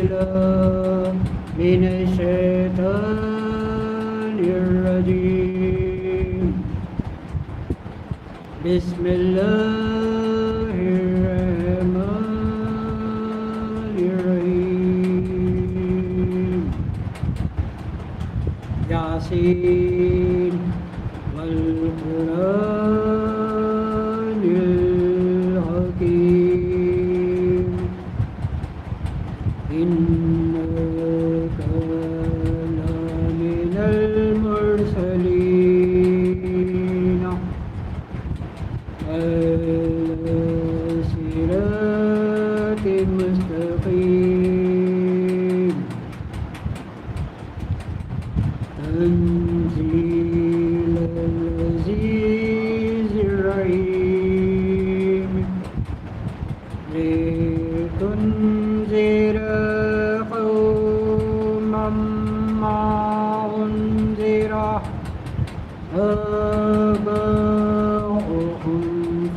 بالله من الشيطان الرجيم. بسم الله الرحمن الرحيم. ياسين والقرآن الحكيم إنك لمن المرسلين على صراط مستقيم. تنزيل العزيز الرحيم. لتنذر قوما ما أنذر آباؤهم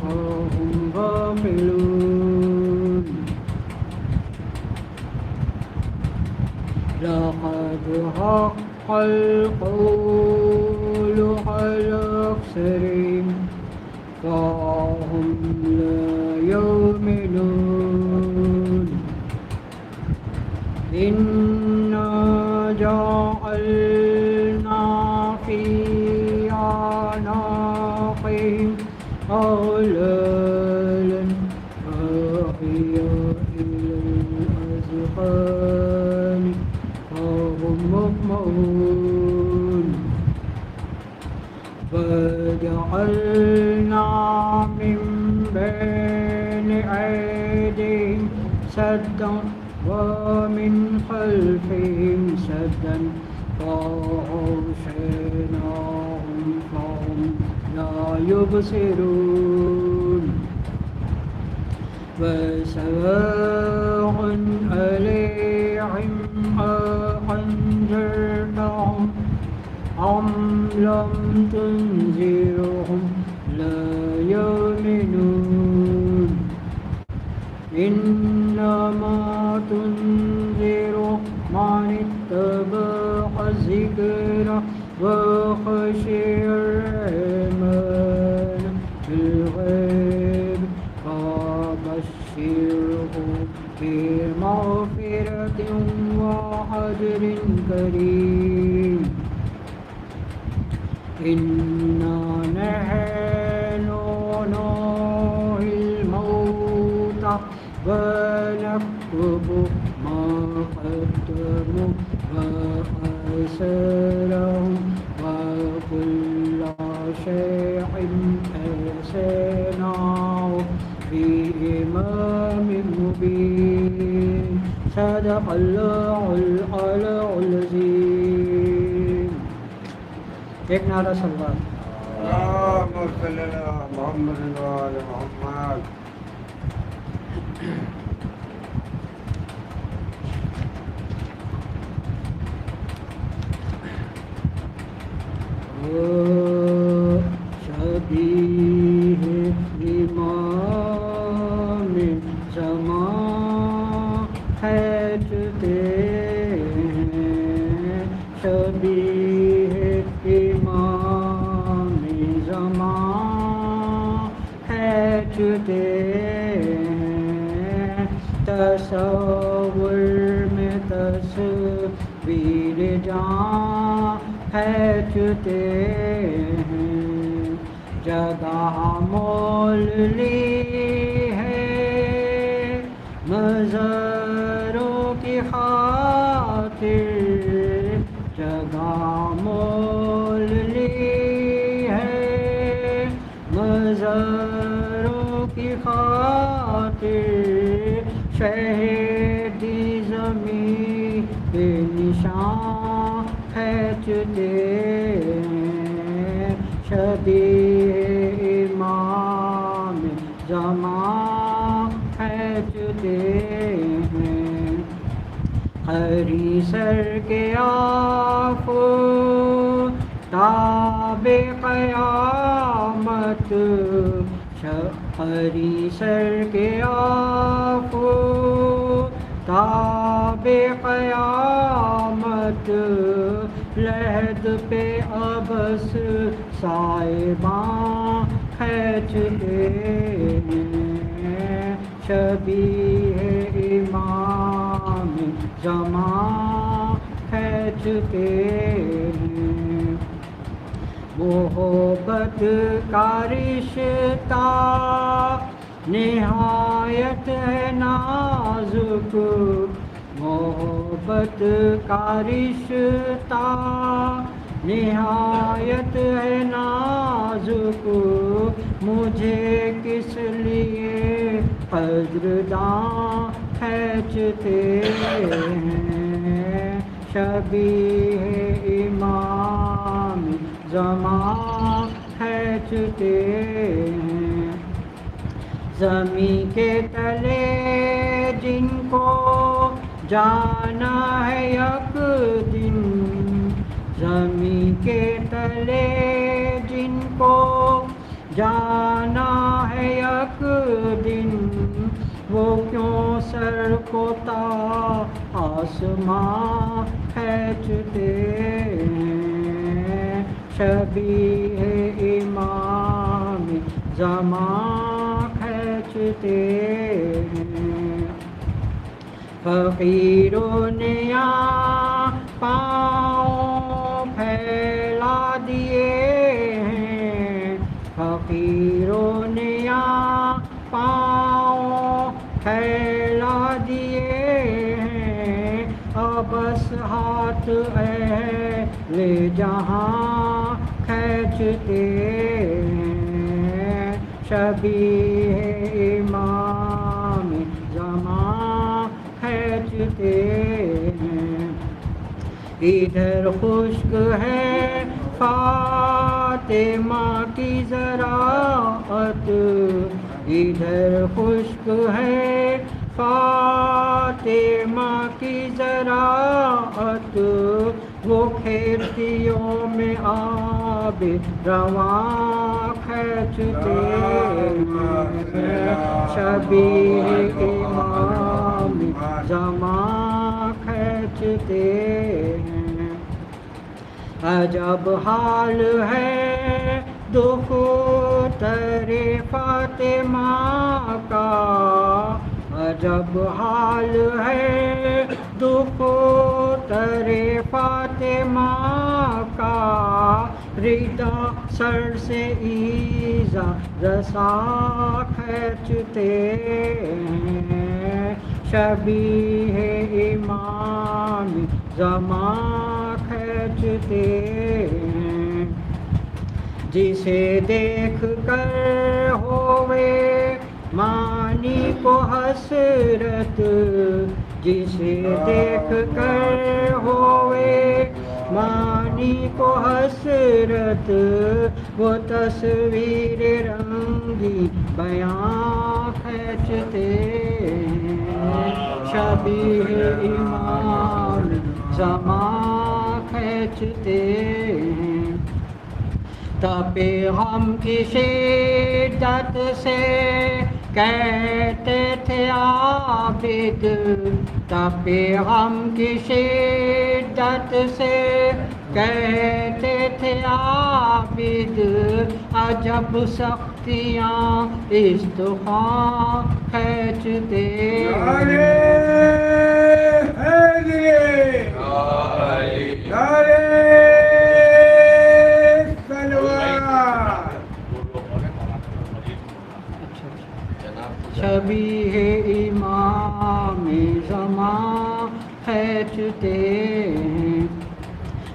فهم غافلون. لقد حق القول على أكثرهم فهم لا يؤمنون. إنا جعلنا في أعناقهم أغلالا فهي إلى الأذقان فهم مقمحون. وجعلنا من بين أيديهم سدا ومن خلفهم سدا فأغشيناهم فهم لا يبصرون. وسواء عليهم أأنذرتهم أم لم تنذرهم لا يؤمنون. إنما تنذر من اتبع الذكر وخشي الرحمن بالغيب فبشره بمغفرة وأجر كريم. إنا نحن نحيي الموتى ونكتب ما قدموا وآثارهم وكل شيء أحصيناه في إمام مبين. صدق الله العلي العظيم. ایک نعرہ صلوات. اللهم صل على محمد وعلى محمد. شبیہ امام زمان خیجتے ہیں. شبیہ امام زمان خیجتے ہیں. تصور میں تصویر جان کھینچتے ہیں. جگہ مول لی ہے مزاروں کی خاطر. جگہ مول لی ہے مزاروں کی خاطر. شہیدی زمین پہ نشان کھینچتے ہیں. شبیہ امام زمان کھینچتے ہیں. ہری سر کے آنکھوں تاب قیامت. ہری سر کے آنکھوں تاب قیامت لحد پہ ابس صاحباں کھینچتے ہیں شبیہ امام زمان کھینچتے ہیں محبت کا رشتہ نہایت ہے نازک محبت کا رشتہ نہایت ہے نازک مجھے کس لیے قدرداں کھینچتے ہیں شبیہ امام زمان کھینچتے ہیں زمین کے تلے جن کو جانا ہے یک دن زمین کے تلے جن کو جانا ہے یک دن وہ کیوں سر کو تا آسمان کھینچتے ہیں شبیہ امام زمان کھینچتے ہیں فقیروں نے یہاں پاؤں پھیلا دیے ہیں فقیروں نے یہاں پاؤں پھیلا دیے ہیں ابس ہاتھ اہل جہاں کھینچتے ہیں شبیہ امام زمان کھینچتے ہیں ادھر خشک ہے فاطمہ کی زراعت ادھر خشک ہے فاطمہ کی زراعت وہ کھیتیوں میں آب رواں کھینچتے ہیں شبیہ امام زمان کھینچتے ہیں عجب حال ہے دختر فاطمہ کا عجب حال ہے دختر فاطمہ کا ردا سر سے ایزا رسا کھینچتے ہیں شبیہ امام زمان کھینچتے ہیں جسے دیکھ کر ہوئے مانی کو حسرت جسے دیکھ کر ہوئے مانی کو حسرت وہ تصویر رنگی بیاں کھینچتے ہیں شبیہ امام زمان کھینچتے ہیں تپے غم کی شدت سے کہتے تھے عابد تپے غم کی شدت سے کہتے تھے عابد عجب سختیاں استخوان کھینچتے شبیہ امام زمان کھینچتے ہیں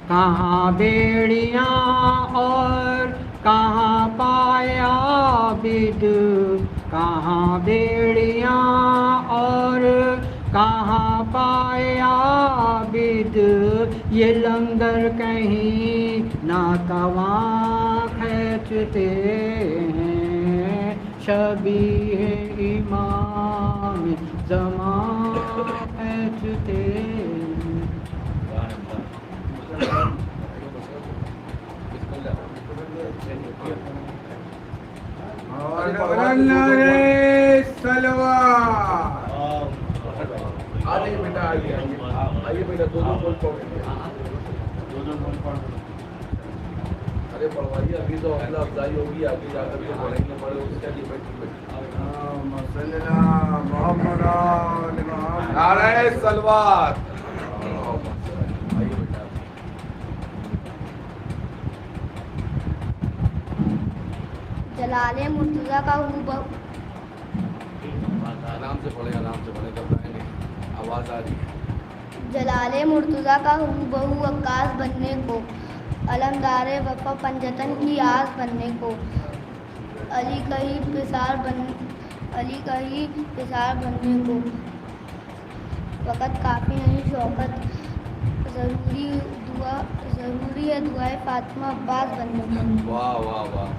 کہاں بیڑیاں اور کہاں پایا عابد کہاں بیڑیاں اور کہاں پایا عابد یہ لنگر کہیں ناتواں کھینچتے ہیں شبیہ امام زمان کھینچتے اور بیٹا آئیے آئیے بیٹا دو بول پڑھیں گے ارے پڑھوائیے ابھی تو حوصلہ افزائی ہوگی آگے جا کر کے پڑھیں گے پڑھے اس کے لیے اللهم صل على محمد وآل محمد نعرہ سلوات جلال مرتضیٰ کا ہو بہو آرام سے پڑھیں گھبرائیں نہیں آواز آ رہی ہے جلال مرتضیٰ کا ہو بہو عکاس بننے کو علمدار وفا پنجتن کی آس بننے کو علی کا ہی پسار بننے کو وقت کافی نہیں شوقت ضروری ہے دعائے فاطمہ عباس بننے کو واہ واہ واہ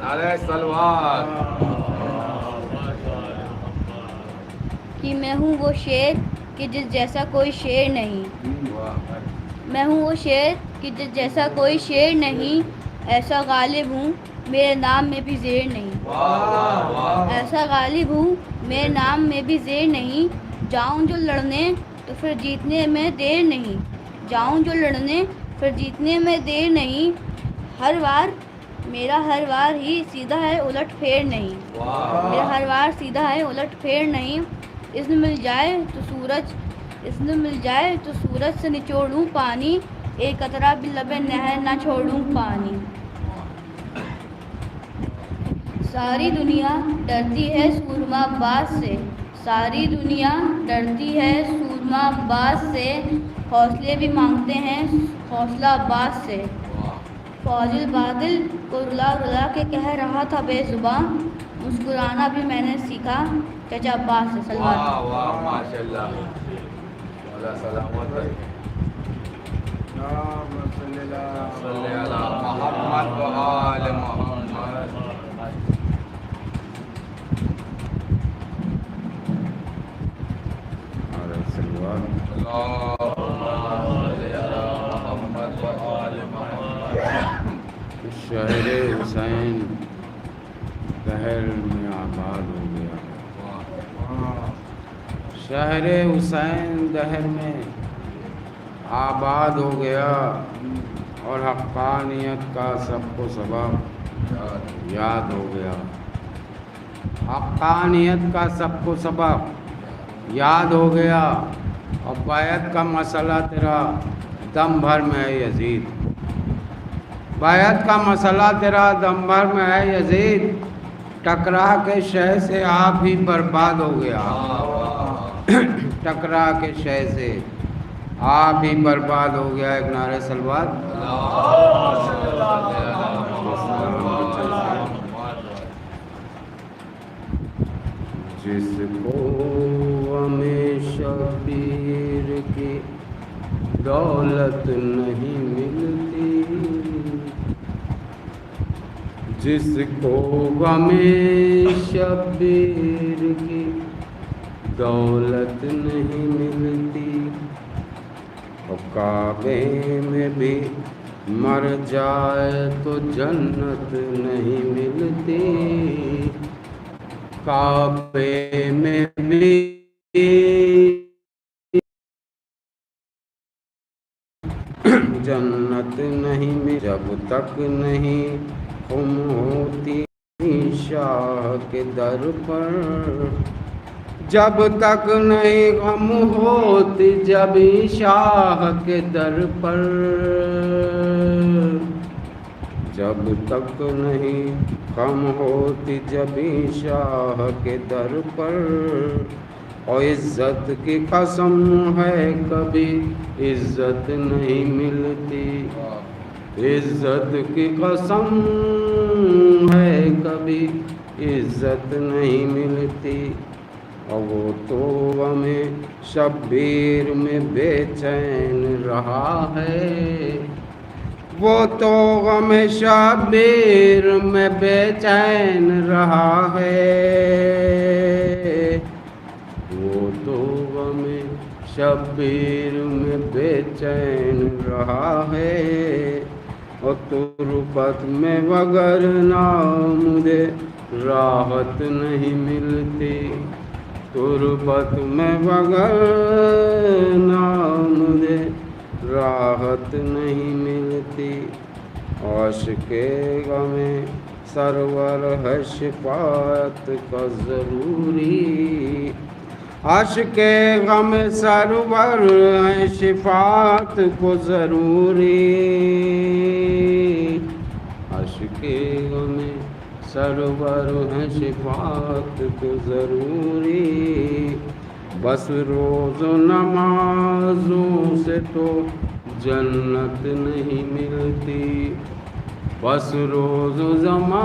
نعرہ سلوات کہ میں ہوں وہ شیر کہ جس جیسا کوئی شیر نہیں میں ہوں وہ شیر کہ جس جیسا کوئی شیر نہیں ایسا غالب ہوں میرے نام میں بھی زیر نہیں ایسا غالب ہوں میرے نام میں بھی زیر نہیں جاؤں جو لڑنے تو پھر جیتنے میں دیر نہیں جاؤں جو لڑنے پھر جیتنے میں دیر نہیں میرا ہر وار ہی سیدھا ہے الٹ پھیر نہیں میرا ہر وار سیدھا ہے الٹ پھیر نہیں اذن مل جائے تو سورج سے نچوڑوں پانی ایک قطرہ بھی لبے نہر نہ چھوڑوں پانی ساری دنیا ڈرتی ہے سورما باز سے ساری دنیا ڈرتی ہے سورما باز سے حوصلے بھی مانگتے ہیں حوصلہ باز سے فاضل بادل کو رلا رلا کے کہہ رہا تھا بے زباں مسکرانا بھی میں نے سیکھا چچا عباس سے سلوات واہ واہ ماشاءاللہ مولا سلامت اللهم صل صلی علی محمد و آل محمد شہر حسین دہر میں آباد ہو گیا شہر حسین دہر میں آباد ہو گیا اور حقانیت کا سب کو سبق یاد ہو گیا حقانیت کا سب کو سبق یاد ہو گیا اور بیعت کا مسئلہ تیرا دم بھر میں ہے یزید بیعت کا مسئلہ تیرا دم بھر میں ہے یزید ٹکرا کے شے سے آپ ہی برباد ہو گیا ٹکرا کے شے سے آپ ہی برباد ہو گیا ایک نعرہ سلوات جس کو ہمیشہ پیر کی دولت نہیں ملتی جس کو ہمیشہ پیر کی دولت نہیں ملتی اور کعبے میں بھی مر جائے تو جنت نہیں ملتی کعبے میں بھی جنت نہیں میں جب تک نہیں خم ہوتی شاہ کے در پر جب تک نہیں غم ہوتی جب شاہ کے در پر جب تک نہیں غم ہوتی جب شاہ کے در پر اور عزت کی قسم ہے کبھی عزت نہیں ملتی عزت کی قسم ہے کبھی عزت نہیں ملتی اور وہ تو ہمیں شبیر میں بے چین رہا ہے وہ تو غم شبیر میں بے چین رہا ہے وہ تو غم شبیر میں بے چین رہا ہے اور تربت میں وگرنا مجھے راحت نہیں ملتی، تربت میں وگرنا مجھے راحت نہیں ملتی، عاشق غم سرور ہے شفاعت کا ضروری، عاشق غم سرور ہے شفاعت کو ضروری، عاشق غم سرور ہے شفاعت کو ضروری، بس روز و نمازوں سے تو جنت نہیں ملتی، بس روز و نمازوں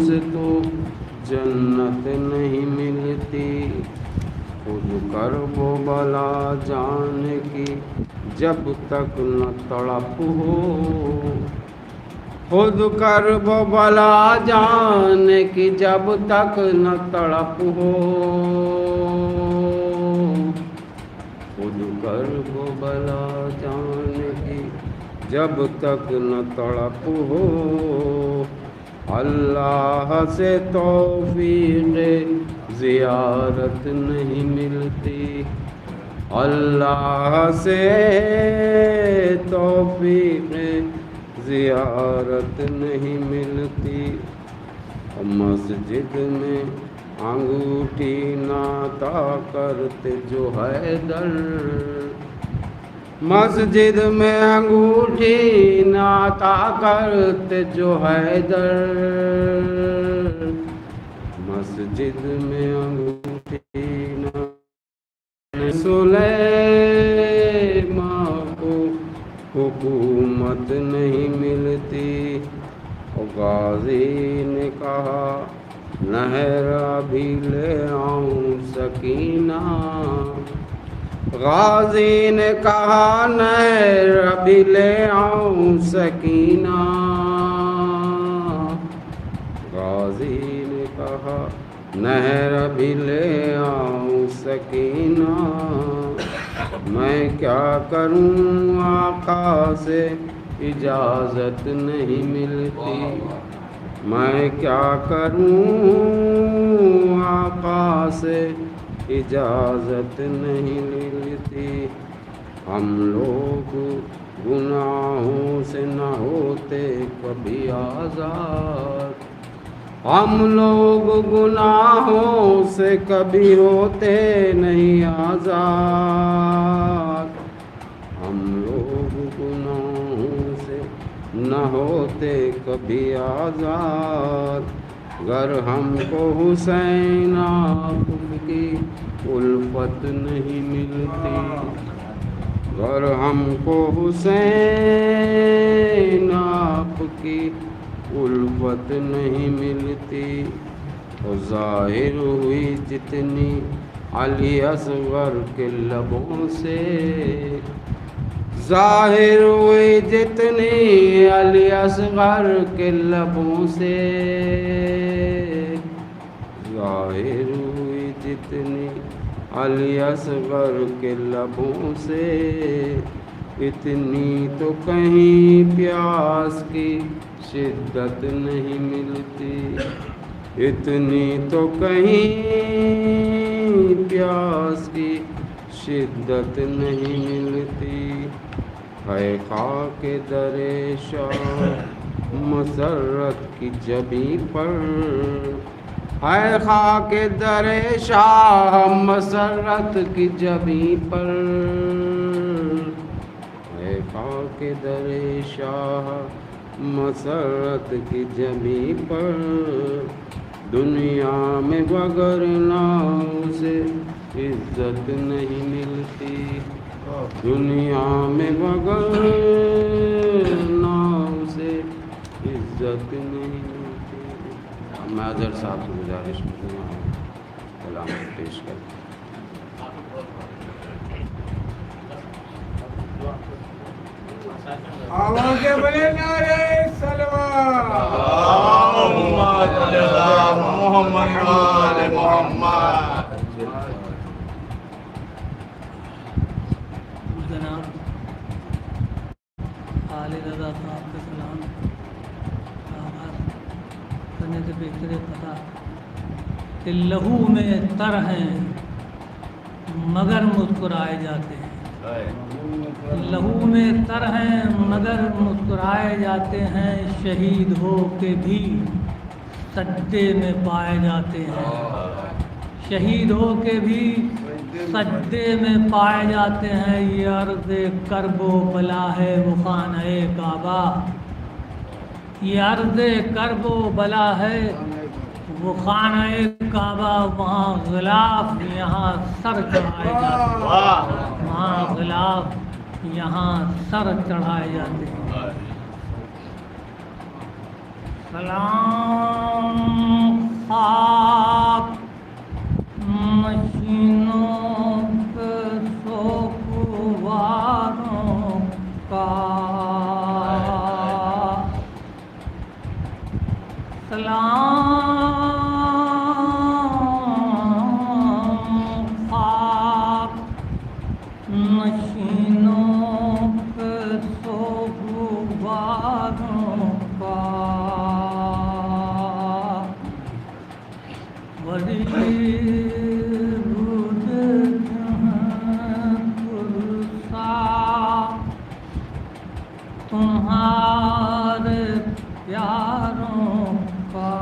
سے تو جنت نہیں ملتی، خود کرب و بلا جان کی جب تک نہ تڑپ ہو، خود کرب و بلا جان کی جب تک نہ تڑپ ہو، خود کرب و بلا جان کی جب تک نہ تڑپ ہو، اللہ سے توفیق زیارت نہیں ملتی، اللہ سے توفیق زیارت نہیں ملتی، مسجد میں انگوٹھی ناتا کرتے جو حیدر، مسجد میں انگوٹھی ناتا کرتے جو حیدر، مسجد میں انگوٹھی ناتا سلیمان کو حکومت نہیں ملتی، غازی نے کہا نہر ابھی لے آؤں سکینہ، غازی نے کہا نہر ابھی لے آؤں سکینہ، غازی نے کہا نہر ابھی لے آؤں سکینہ، میں کیا کروں آقا سے اجازت نہیں ملتی، میں کیا کروں آقا سے اجازت نہیں ملتی، ہم لوگ گناہوں سے نہ ہوتے کبھی آزاد، ہم لوگ گناہوں سے کبھی ہوتے نہیں آزاد، ہم لوگ گناہوں سے نہ ہوتے کبھی آزاد، گر ہم کو حسین آپ کی الفت نہیں ملتی، گر ہم کو حسین آپ کی الفت نہیں ملتی، اور ظاہر ہوئی جتنی علی اصغر کے لبوں سے، ظاہر ہوئی جتنی علی اصغر کے لبوں سے، ظاہر ہوئی جتنی علی اصغر کے لبوں سے، اتنی تو کہیں پیاس کی شدت نہیں ملتی، اتنی تو کہیں پیاس کی شدت نہیں ملتی، ہے خاک در شاہ مسرت کی جبیں پر، ہے خاک در شاہ مسرت کی جبیں پر، ہے خاک در شاہ مسرت کی جبیں پر، دنیا میں بغیر نام سے عزت نہیں ملتی، دنیا میں بغیر نام سے عزت نہیں ملتی۔ میں اظہر صاحب سے گزارش کروں گا کلام پیش کرتا ہوں۔ آواز بلے نعرہ سلوات، اللہم صلی علی محمد و آل محمد۔ علی رضا صاحب کے سلام کا آغاز کرنے سے بہتر ہے پتہ کہ لہو میں تر ہیں مگر مسکرائے جاتے ہیں، لہو میں تر ہیں مگر مسکرائے جاتے ہیں، شہید ہو کے بھی سجدے میں پائے جاتے ہیں، شہید ہو کے بھی سجدے میں پائے جاتے ہیں، یہ عرض کرب و بلا ہے وہ خانہ کعبہ، یہ عرض کرب و بلا ہے وہ خانہ کعبہ، وہاں غلاف یہاں سر چڑھائے جاتے ہیں، وہاں غلاف یہاں سر چڑھائے جاتے ہیں۔ سلام خاک مشینوں پہ سوگواروں کا، سلام خاک نشینوں پہ سوگواروں کا، بڑی رود پرسا تمہارے پیاروں کا،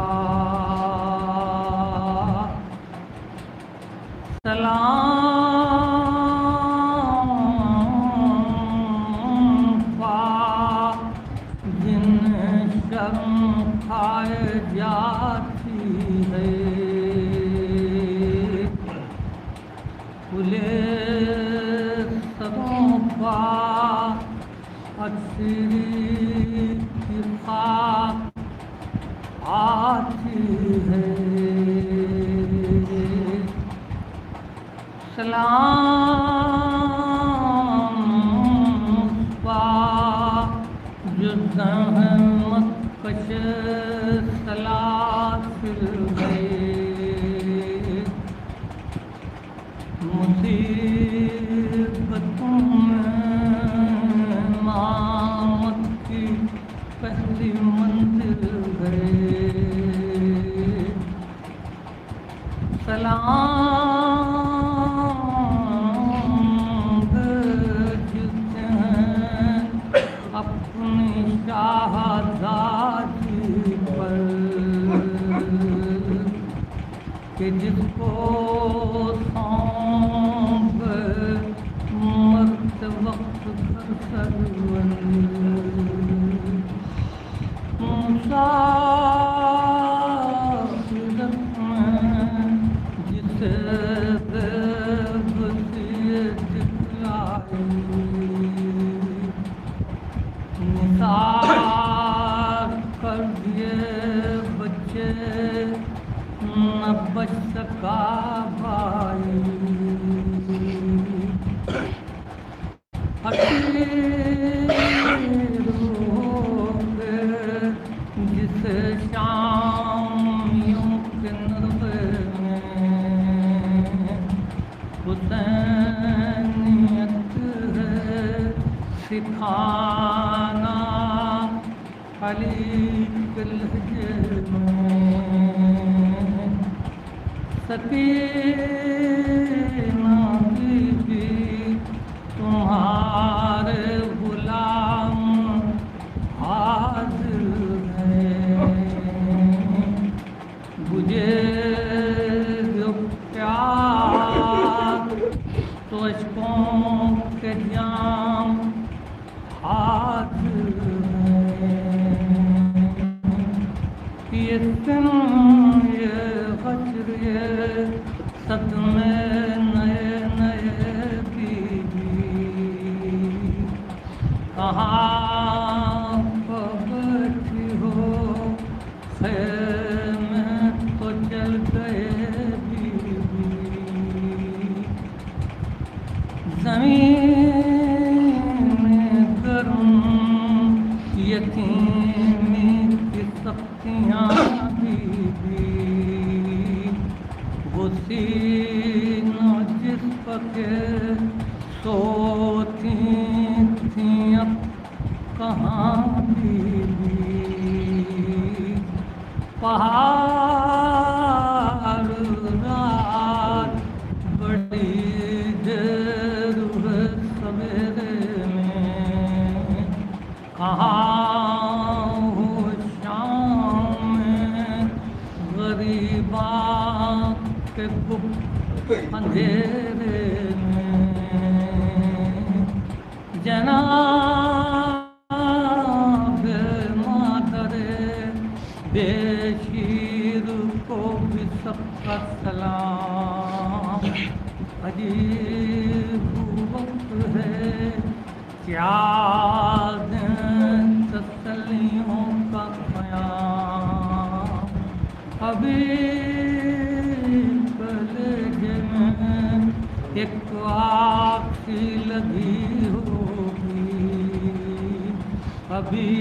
سلام پا جن شرم کھائے جاتی ہے، کھلے سروں پا اچھری کی خاک آتی ہے، سلام پا جو زحمت کش سلاسل ہے، مصیبتوں میں امامت کی پہلی منزل ہے، سلام بھیجتے ہیں اپنی شہزادی پر کہ جس کو سونپ مرت وقت پر مسافرت میں جسے بے بسی دکھلائی، نثار کر دیے بچے نہ بچ سکا بھائی، حقیر ہو کے جسے شامیوں کے نرغے میں حسینیت ہے سکھانا، علی کے لہجے میں سکینہ بی بی تمہارے غلام حاضر ہیں، بجھے جو پیار تو اشکوں کے جام حاضر ہیں، یہ سن یہ غجر یہ صدمے نئے نئے کہاں بیٹھی ہو خیمے تو چل گئے بی بی، زمین گرم یتیمی کی سختیاں بی بی، وہ سینہ جس پر کے سوتی تھیں اب کہاں بیوی پہاڑ رات بڑی دیر ہوئے سویرے میں کہاں ہو شام میں غریباں کے گپت اندھیرے میں جناب مادر بے شیر کو بھی سب کا سلام عجیب وقت ہے کیا دیں تسلیوں کا قیام ابھی کلیجے میں ایک آگ سی لگی ہوگی ابھی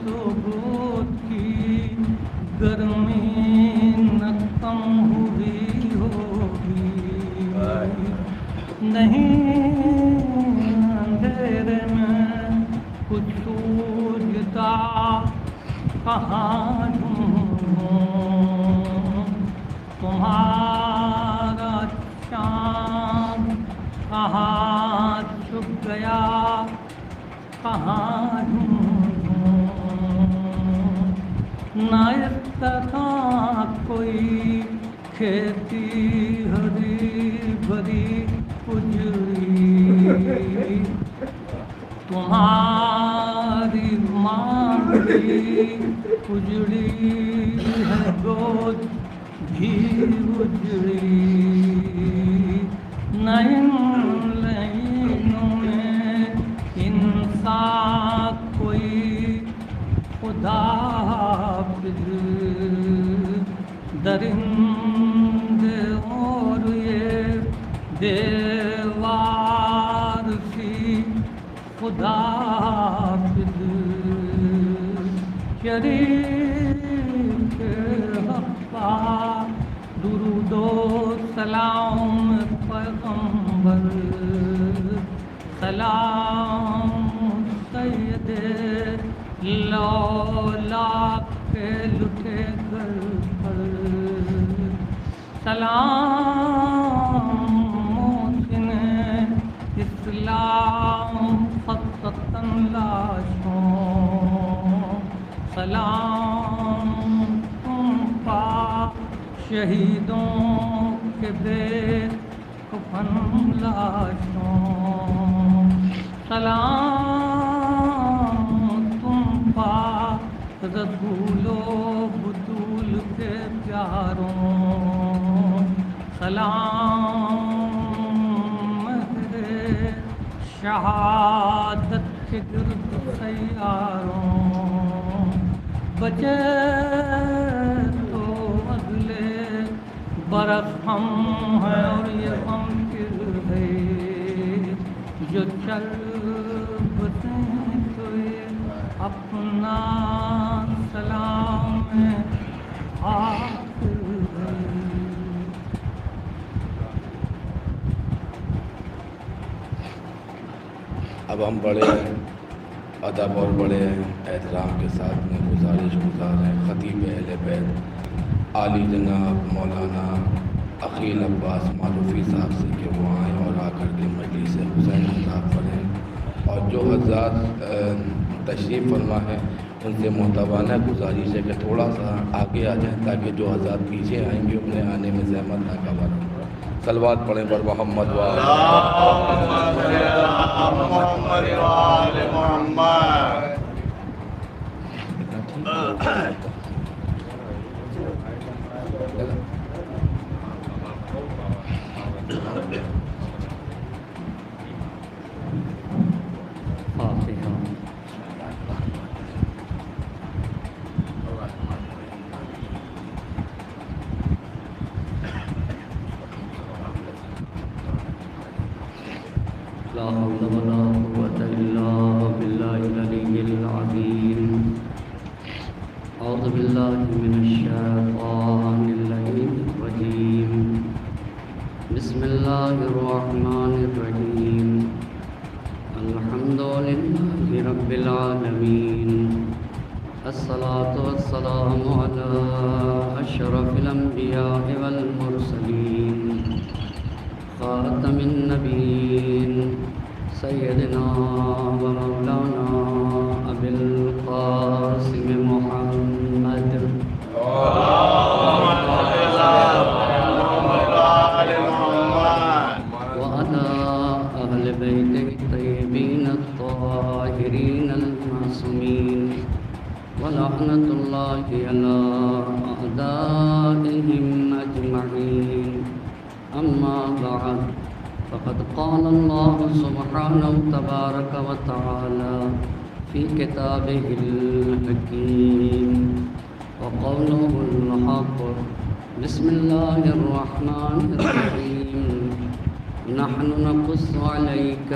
تو گود کی گرمی نہ کم ہوئی ہوگی نہیں اندھیرے میں کچھ سوجھتا کہاں ڈھونڈوں تمہارا چاند کہاں چھپ گیا کہاں ڈھونڈوں نہ اس طرح کوئی کھیتی ہری بھری اجڑی تمہاری ماں کی اجڑی ہے گود بھی اجڑی نئن لینوں میں انسان کوئی خدا حافظ درندے اور یہ دیوار سی خدا حافظ شریف حقا درود و سلام پیغمبر سلام سید لولا کے لٹے گھر پر سلام محسن اسلام خطن لاشوں سلام تم پا شہیدوں کے بے کفن لاشوں سلام تم پا رسول و بطول کے پیاروں سلام مہر شہادت کے گرد سیاروں بچے تو اگلے برس ہم ہیں اور یہ ہم پھر ہے جو چل بسیں تو یہ اپنا سلام آخر ہے اب ہم بڑے ادب اور بڑے احترام کے ساتھ میں گزارش گزار ہیں خطیب اہل بیت عالی جناب مولانا عقیل عباس معروفی صاحب سے کہ وہ آئیں اور آ کر کے مجلس حسین خطاب پڑھیں اور جو حضرات تشریف فرما ہے ان سے محتوانہ گزارش ہے کہ تھوڑا سا آگے آ جائیں تاکہ جو حضرات پیچھے آئیں گے انہیں آنے میں زحمت نہ کبر صلوات پڑھیں پر محمد لا حول ولا قوة إلا بالله العلي رب العالمين الصلاة والسلام على أشرف الأنبياء والمرسلين خاتم النبيين سيدنا ومولانا أبي القاسم محمد وعلى أهل بيته الطيبين الطاهرين المعصومين ولعنة الله على أعدائهم أجمعين. أما بعد، فقد قال الله سبحانه تبارك وتعالى في كتابه الحكيم وقوله الحق: بسم الله الرحمن الرحيم. نحن نقص عليك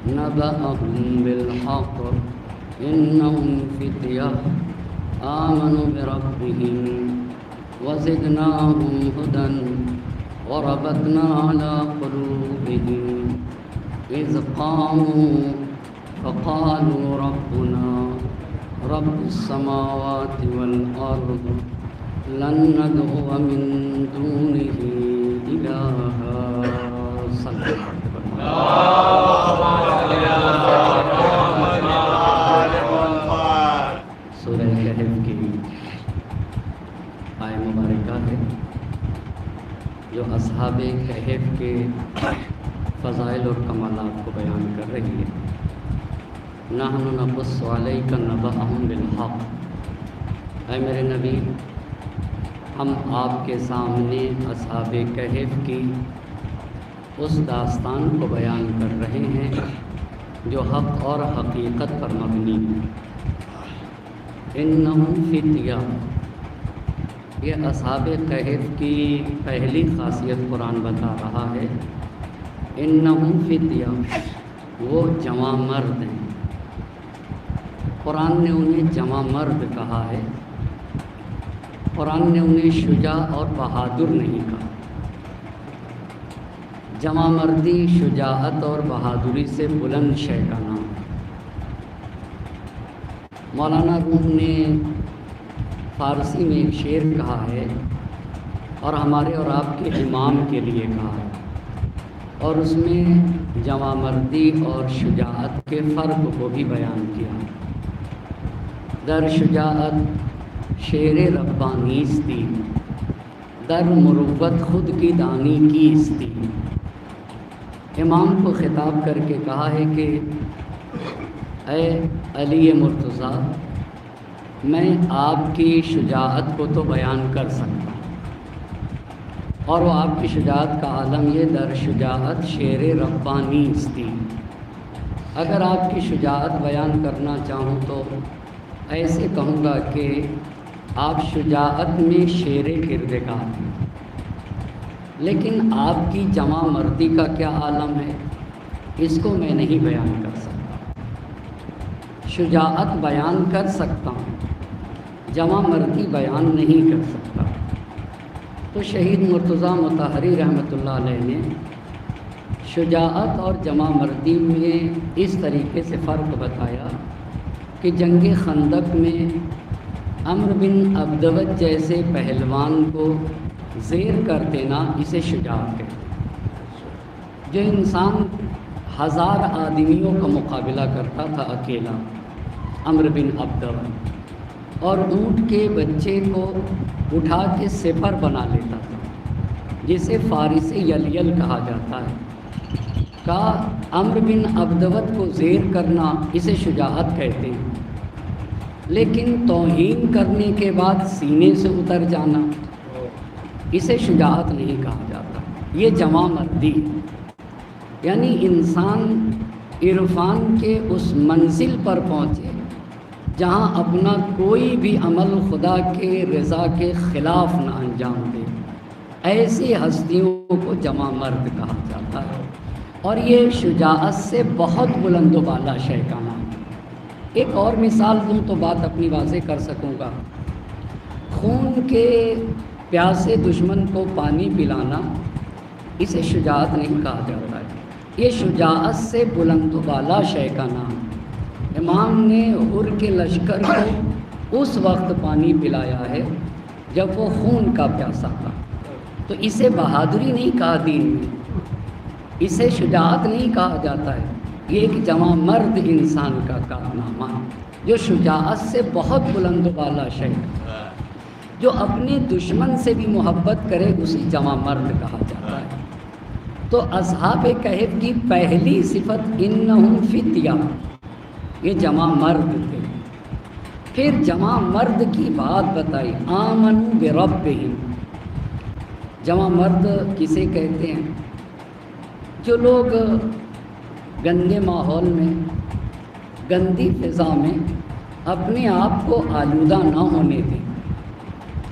نبأهم بالحق إنهم فتية آمنوا بربهم وزدناهم هدى وربطنا على قلوبهم إذ قاموا فقالوا ربنا رب السماوات والأرض لن ندعو من دونه إلها. صلى سورہ کہف کی آیہ مبارکہ ہے جو اصحاب کہف کے فضائل اور کمالات کو بیان کر رہی ہے. نحن نقص علیک نبأهم بالحق. اے میرے نبی، ہم آپ کے سامنے اصحاب کہف کی اس داستان کو بیان کر رہے ہیں جو حق اور حقیقت پر مبنی ہے. انہم فتیہ، یہ اصحاب کہف کی پہلی خاصیت قرآن بتا رہا ہے. انہم فتیہ، وہ جوان مرد ہیں. قرآن نے انہیں جوان مرد کہا ہے. قرآن نے انہیں شجاع اور بہادر نہیں کہا. جوان مردی شجاعت اور بہادری سے بلند شے کا نام ہے. مولانا روم نے فارسی میں ایک شعر کہا ہے اور ہمارے اور آپ کے امام کے لیے کہا ہے، اور اس میں جوان مردی اور شجاعت کے فرق کو بھی بیان کیا. در شجاعت شیر ربانیستی، در مروت خود کی دانی کیستی. امام کو خطاب کر کے کہا ہے کہ اے علی مرتضیٰ، میں آپ کی شجاعت کو تو بیان کر سکتا ہوں، اور وہ آپ کی شجاعت کا عالم یہ در شجاعت شیر ربانیستی. اگر آپ کی شجاعت بیان کرنا چاہوں تو ایسے کہوں گا کہ آپ شجاعت میں شیر کردگار ہیں، لیکن آپ کی جمع مردی کا کیا عالم ہے اس کو میں نہیں بیان کر سکتا. شجاعت بیان کر سکتا ہوں، جمع مردی بیان نہیں کر سکتا. تو شہید مرتضیٰ مطہری رحمۃ اللہ علیہ نے شجاعت اور جمع مردی میں اس طریقے سے فرق بتایا کہ جنگ خندق میں عمرو بن عبدود جیسے پہلوان کو زیر کر دینا اسے شجاعت کہتے ہیں. جو انسان 1000 آدمیوں کا مقابلہ کرتا تھا اکیلا، عمرو بن عبدود، اور اونٹ کے بچے کو اٹھا کے سپر بنا لیتا تھا، جسے فارس یلیل کہا جاتا ہے. کہا عمرو بن عبدود کو زیر کرنا اسے شجاعت کہتے ہیں، لیکن توہین کرنے کے بعد سینے سے اتر جانا اسے شجاعت نہیں کہا جاتا. یہ جمع مردی، یعنی انسان عرفان کے اس منزل پر پہنچے جہاں اپنا کوئی بھی عمل خدا کے رضا کے خلاف نہ انجام دے. ایسی ہستیوں کو جمع مرد کہا جاتا ہے، اور یہ شجاعت سے بہت بلند و بالا شے کا نام ہے. ایک اور مثال دوں تو بات اپنی واضح کر سکوں گا. خون کے پیاسے دشمن کو پانی پلانا اسے شجاعت نہیں کہا جاتا ہے، یہ شجاعت سے بلند و بالا شے کا نام. امام نے حر کے لشکر کو اس وقت پانی پلایا ہے جب وہ خون کا پیاسا تھا. تو اسے بہادری نہیں کہا دین میں، اسے شجاعت نہیں کہا جاتا ہے. یہ ایک جوان مرد انسان کا کارنامہ ہے جو شجاعت سے بہت بلند و بالا شہید، جو اپنے دشمن سے بھی محبت کرے اسے جوان مرد کہا جاتا ہے. تو اصحاب کہف کی پہلی صفت انہم فتیہ، یہ جوان مرد تھے. پھر جوان مرد کی بات بتائی، آمنوا بربہم. جوان مرد کسے کہتے ہیں؟ جو لوگ گندے ماحول میں، گندی فضا میں اپنے آپ کو آلودہ نہ ہونے دیں،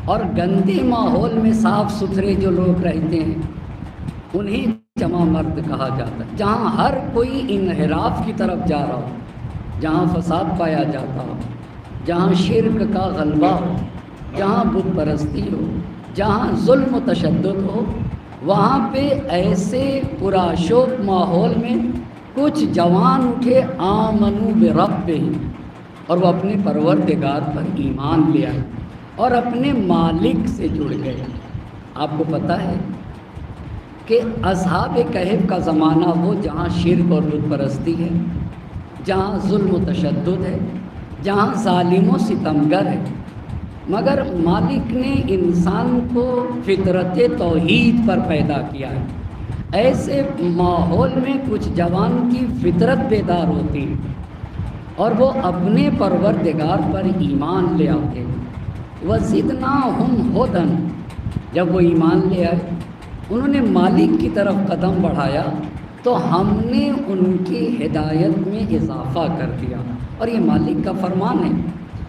اور گندے ماحول میں صاف ستھرے جو لوگ رہتے ہیں انہیں جمع مرد کہا جاتا ہے. جہاں ہر کوئی انحراف کی طرف جا رہا ہو، جہاں فساد پایا جاتا ہو، جہاں شرک کا غلبہ ہو، جہاں بت پرستی ہو، جہاں ظلم و تشدد ہو، وہاں پہ ایسے پرآشوب ماحول میں کچھ جوان اٹھے، آمنوا بربہم، اور وہ اپنے پروردگار پر ایمان لے آئے اور اپنے مالک سے جڑ گئے. آپ کو پتہ ہے کہ اصحاب کہف کا زمانہ وہ جہاں شرک اور بت پرستی ہے، جہاں ظلم و تشدد ہے، جہاں ظالم و ستمگر ہے، مگر مالک نے انسان کو فطرت توحید پر پیدا کیا ہے. ایسے ماحول میں کچھ جوان کی فطرت بیدار ہوتی اور وہ اپنے پروردگار پر ایمان لے آتے. وَزِدْنَاهُمْ هُدًى، جب وہ ایمان لے آئے، انہوں نے مالک کی طرف قدم بڑھایا تو ہم نے ان کی ہدایت میں اضافہ کر دیا. اور یہ مالک کا فرمان ہے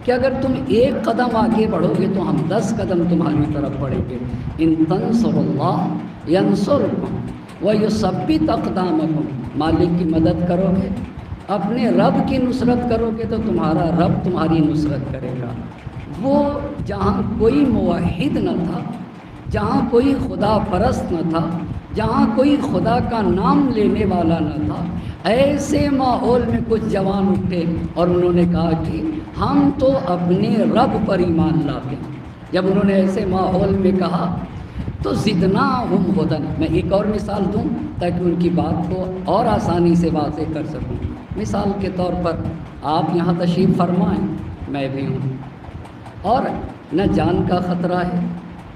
کہ اگر تم ایک قدم آگے بڑھو گے تو ہم 10 قدم تمہاری طرف بڑھیں گے. ان تنصروا اللہ ینصرکم ویثبت اقدامکم، مالک کی مدد کرو گے، اپنے رب کی نصرت کرو گے تو تمہارا رب تمہاری نصرت کرے گا. وہ جہاں کوئی موحد نہ تھا، جہاں کوئی خدا پرست نہ تھا، جہاں کوئی خدا کا نام لینے والا نہ تھا، ایسے ماحول میں کچھ جوان اٹھے اور انہوں نے کہا کہ ہم تو اپنے رب پر ایمان لاتے ہیں. جب انہوں نے ایسے ماحول میں کہا تو زدناہم ہدی. میں ایک اور مثال دوں تاکہ ان کی بات کو اور آسانی سے واضح کر سکوں. مثال کے طور پر آپ یہاں تشریف فرمائیں، میں بھی ہوں، اور نہ جان کا خطرہ ہے،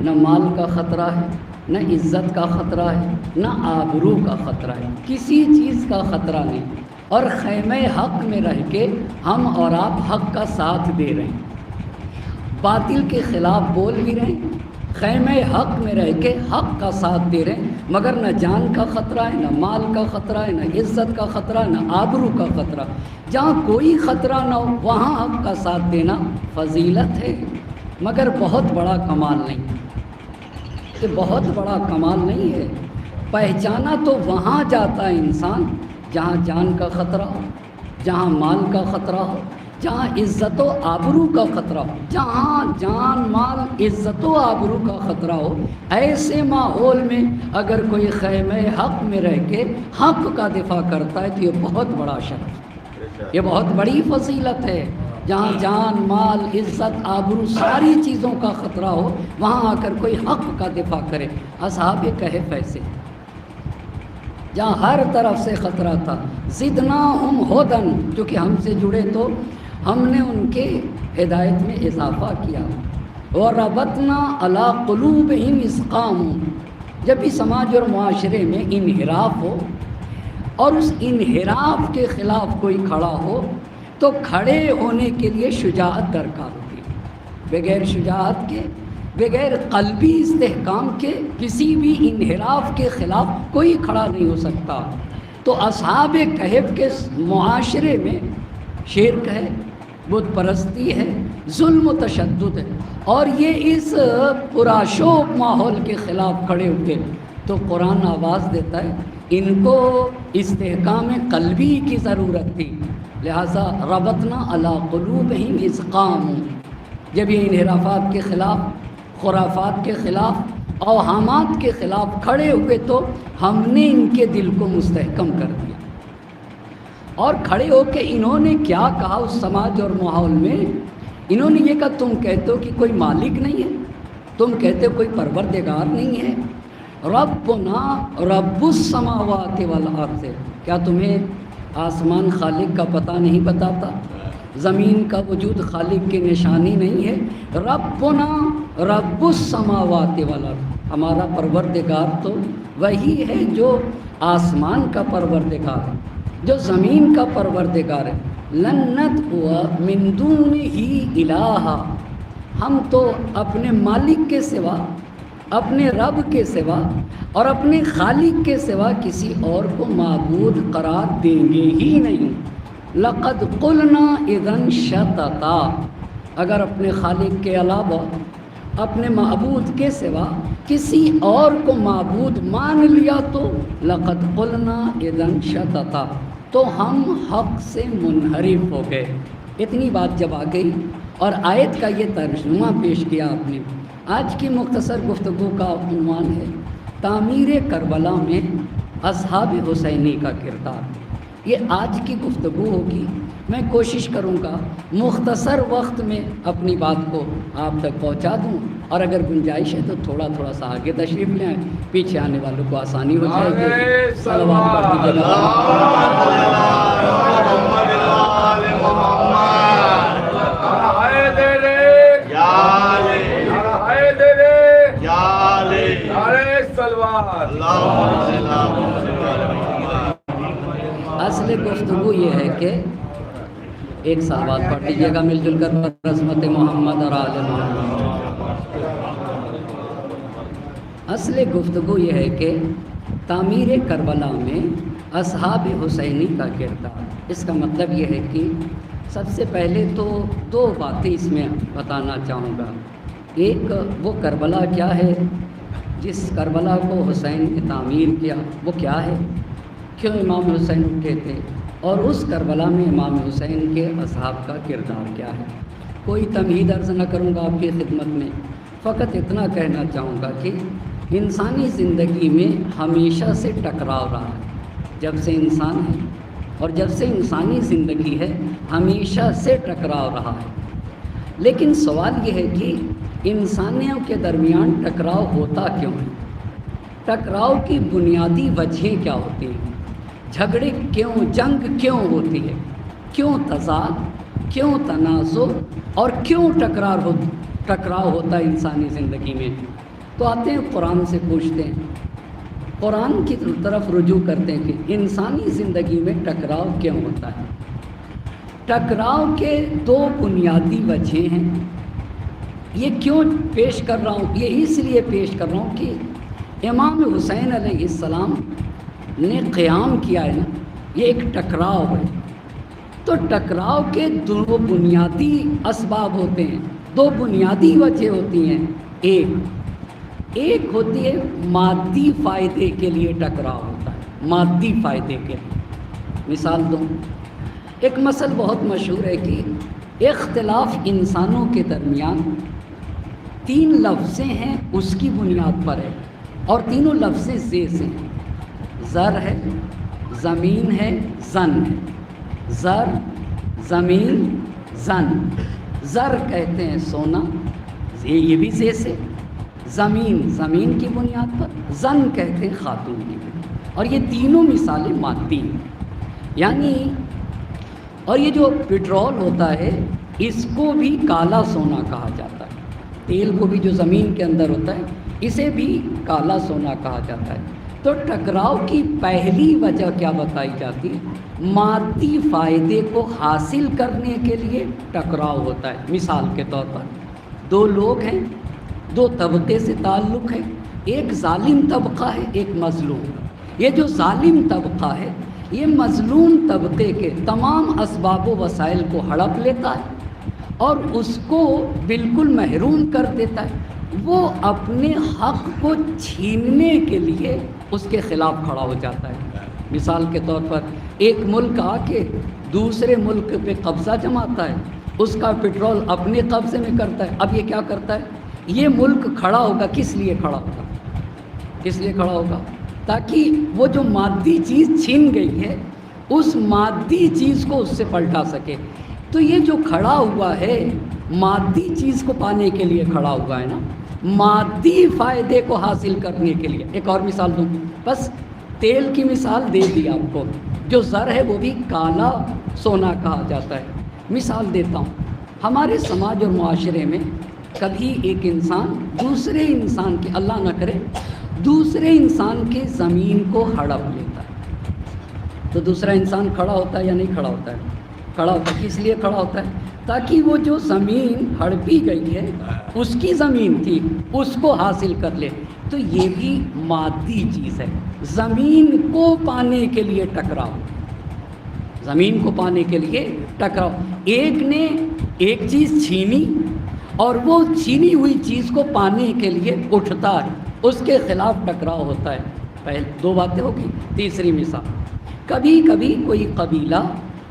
نہ مال کا خطرہ ہے، نہ عزت کا خطرہ ہے، نہ آبرو کا خطرہ ہے، کسی چیز کا خطرہ نہیں، اور خیمہ حق میں رہ کے ہم اور آپ حق کا ساتھ دے رہے ہیں، باطل کے خلاف بول بھی رہے ہیں، خیمہ حق میں رہ کے حق کا ساتھ دے رہے ہیں، مگر نہ جان کا خطرہ ہے، نہ مال کا خطرہ ہے، نہ عزت کا خطرہ ہے، نہ آبرو کا خطرہ. جہاں کوئی خطرہ نہ ہو وہاں حق کا ساتھ دینا فضیلت ہے، مگر بہت بڑا کمال نہیں. کہ بہت بڑا کمال نہیں ہے. پہچانا تو وہاں جاتا ہے انسان جہاں جان کا خطرہ ہو، جہاں مال کا خطرہ ہو، جہاں عزت و آبرو کا خطرہ ہو. جہاں جان مال عزت و آبرو کا خطرہ ہو، ایسے ماحول میں اگر کوئی خیمہ حق میں رہ کے حق کا دفاع کرتا ہے تو یہ بہت بڑا شرف، یہ بہت بڑی فضیلت ہے. جہاں جان مال عزت آبرو ساری چیزوں کا خطرہ ہو وہاں آ کر کوئی حق کا دفاع کرے. اصحاب کہف ایسے جہاں ہر طرف سے خطرہ تھا. زدناہم ہدی، کیونکہ ہم سے جڑے تو ہم نے ان کے ہدایت میں اضافہ کیا. وربطنا علی قلوبہم اذ قاموا، جب بھی سماج اور معاشرے میں انحراف ہو اور اس انحراف کے خلاف کوئی کھڑا ہو تو کھڑے ہونے کے لیے شجاعت درکار ہوتی ہے. بغیر شجاعت کے، بغیر قلبی استحکام کے کسی بھی انحراف کے خلاف کوئی کھڑا نہیں ہو سکتا. تو اصحاب کہف کے معاشرے میں شرک ہے، بت پرستی ہے، ظلم و تشدد ہے، اور یہ اس پرآشوب ماحول کے خلاف کھڑے ہوتے تو قرآن آواز دیتا ہے ان کو استحکام قلبی کی ضرورت تھی. لہٰذا ربطنا علی قلوبہم اذ قاموا، جب یہ انحرافات کے خلاف، خرافات کے خلاف، اوہامات کے خلاف کھڑے ہوئے تو ہم نے ان کے دل کو مستحکم کر دیا. اور کھڑے ہو کے انہوں نے کیا کہا اس سماج اور ماحول میں؟ انہوں نے یہ کہا تم کہتے ہو کہ کوئی مالک نہیں ہے، تم کہتے ہو کوئی پروردگار نہیں ہے، ربنا رب السماوات والارض، کیا تمہیں آسمان خالق کا پتہ نہیں بتاتا؟ زمین کا وجود خالق کی نشانی نہیں ہے؟ ربنا رب السماوات والارض، ہمارا پروردگار تو وہی ہے جو آسمان کا پروردگار ہے، جو زمین کا پروردگار ہے۔ لنت ہوا من دونہ الہا، ہم تو اپنے مالک کے سوا، اپنے رب کے سوا اور اپنے خالق کے سوا کسی اور کو معبود قرار دیں گے ہی نہیں۔ لقد قلنا اذن شططا، اگر اپنے خالق کے علاوہ اپنے معبود کے سوا کسی اور کو معبود مان لیا تو لقد قلنا اذن شططا، تو ہم حق سے منحرف ہو گئے۔ اتنی بات جب آ گئی اور آیت کا یہ ترجمہ پیش کیا آپ نے، آج کی مختصر گفتگو کا عنوان ہے تعمیر کربلا میں اصحاب حسینی کا کردار۔ یہ آج کی گفتگو ہوگی، میں کوشش کروں گا مختصر وقت میں اپنی بات کو آپ تک پہنچا دوں، اور اگر گنجائش ہے تو تھوڑا تھوڑا سا آگے تشریف لیں، پیچھے آنے والوں کو آسانی ہو جائے گی۔ صلوات پڑھ دیجیے اصل گفتگو یہ ہے کہ ایک صلوات پڑھ لیجیے گا مل جل کر عظمت محمد اور آل محمد۔ اصل گفتگو یہ ہے کہ تعمیر کربلا میں اصحاب حسینی کا کردار۔ اس کا مطلب یہ ہے کہ سب سے پہلے تو دو باتیں اس میں بتانا چاہوں گا۔ ایک وہ کربلا کیا ہے، جس کربلا کو حسین نے تعمیر کیا وہ کیا ہے، کیوں امام حسین اٹھے تھے، اور اس کربلا میں امام حسین کے اصحاب کا کردار کیا ہے۔ کوئی تمہید عرض نہ کروں گا آپ کی خدمت میں، فقط اتنا کہنا چاہوں گا کہ انسانی زندگی میں ہمیشہ سے ٹکراؤ رہا ہے، جب سے انسان ہے اور جب سے انسانی زندگی ہے ہمیشہ سے ٹکراؤ رہا ہے۔ لیکن سوال یہ ہے کہ انسانوں کے درمیان ٹکراؤ ہوتا کیوں ہے، ٹکراؤ کی بنیادی وجہیں کیا ہوتی ہیں، جھگڑے کیوں، جنگ کیوں ہوتی ہے، کیوں تضاد، کیوں تنازع اور کیوں ٹکراؤ ہوتا ہے انسانی زندگی میں۔ تو آتے ہیں قرآن سے پوچھتے ہیں، قرآن کی طرف رجوع کرتے ہیں کہ انسانی زندگی میں ٹکراؤ کیوں ہوتا ہے۔ ٹکراؤ کے دو بنیادی وجہیں ہیں۔ یہ کیوں پیش کر رہا ہوں، یہ اس لیے پیش کر رہا ہوں کہ امام حسین علیہ السلام نے قیام کیا ہے نا، یہ ایک ٹکراؤ ہے۔ تو ٹکراؤ کے دو بنیادی اسباب ہوتے ہیں، دو بنیادی وجہ ہوتی ہیں۔ ایک ہوتی ہے مادی فائدے کے لیے ٹکراؤ ہوتا ہے، مادی فائدے کے لیے۔ مثال دوں، ایک مسئلہ بہت مشہور ہے کہ اختلاف انسانوں کے درمیان تین لفظیں ہیں اس کی بنیاد پر ہے، اور تینوں لفظیں زے سے ہیں، زر ہے، زمین ہے، زن ہے۔ زر، زمین، زن۔ زر کہتے ہیں سونا، یہ بھی زے سے، زمین کی بنیاد پر، زن کہتے ہیں خاتون کی بنیاد، اور یہ تینوں مثالیں مادی ہیں۔ یعنی اور یہ جو پٹرول ہوتا ہے اس کو بھی کالا سونا کہا جاتا ہے، تیل کو بھی جو زمین کے اندر ہوتا ہے اسے بھی کالا سونا کہا جاتا ہے۔ تو ٹکراؤ کی پہلی وجہ کیا بتائی جاتی ہے، مادی فائدے کو حاصل کرنے کے لیے ٹکراؤ ہوتا ہے۔ مثال کے طور پر دو لوگ ہیں، دو طبقے سے تعلق ہے، ایک ظالم طبقہ ہے، ایک مظلوم۔ یہ جو ظالم طبقہ ہے یہ مظلوم طبقے کے تمام اسباب و وسائل کو ہڑپ لیتا ہے اور اس کو بالکل محروم کر دیتا ہے۔ وہ اپنے حق کو چھیننے کے لیے اس کے خلاف کھڑا ہو جاتا ہے۔ مثال کے طور پر ایک ملک آ کے دوسرے ملک پہ قبضہ جماتا ہے، اس کا پٹرول اپنے قبضے میں کرتا ہے۔ اب یہ کیا کرتا ہے، یہ ملک کھڑا ہوگا، کس لیے کھڑا ہوگا، کس لیے کھڑا ہوگا، تاکہ وہ جو مادی چیز چھین گئی ہے اس مادی چیز کو اس سے پلٹا سکے۔ تو یہ جو کھڑا ہوا ہے مادی چیز کو پانے کے لیے کھڑا ہوا ہے نا، مادی فائدے کو حاصل کرنے کے لیے۔ ایک اور مثال دوں، بس تیل کی مثال دے دی آپ کو، جو زر ہے وہ بھی کالا سونا کہا جاتا ہے۔ مثال دیتا ہوں، ہمارے سماج اور معاشرے میں کبھی ایک انسان دوسرے انسان کے، اللہ نہ کرے، دوسرے انسان کے زمین کو ہڑپ لیتا ہے، تو دوسرا انسان کھڑا ہوتا ہے یا نہیں کھڑا ہوتا ہے؟ کھڑا ہوتا ہے۔ کس لیے کھڑا ہوتا ہے؟ تاکہ وہ جو زمین ہڑپی گئی ہے اس کی زمین تھی، اس کو حاصل کر لے۔ تو یہ بھی مادی چیز ہے، زمین کو پانے کے لیے ٹکراؤ، زمین کو پانے کے لیے ٹکراؤ۔ ایک نے ایک چیز چھینی اور وہ چھینی ہوئی چیز کو پانے کے لیے اٹھتا ہے، اس کے خلاف ٹکراؤ ہوتا ہے۔ پہلے دو باتیں ہوگی۔ تیسری مثال، کبھی کبھی کوئی قبیلہ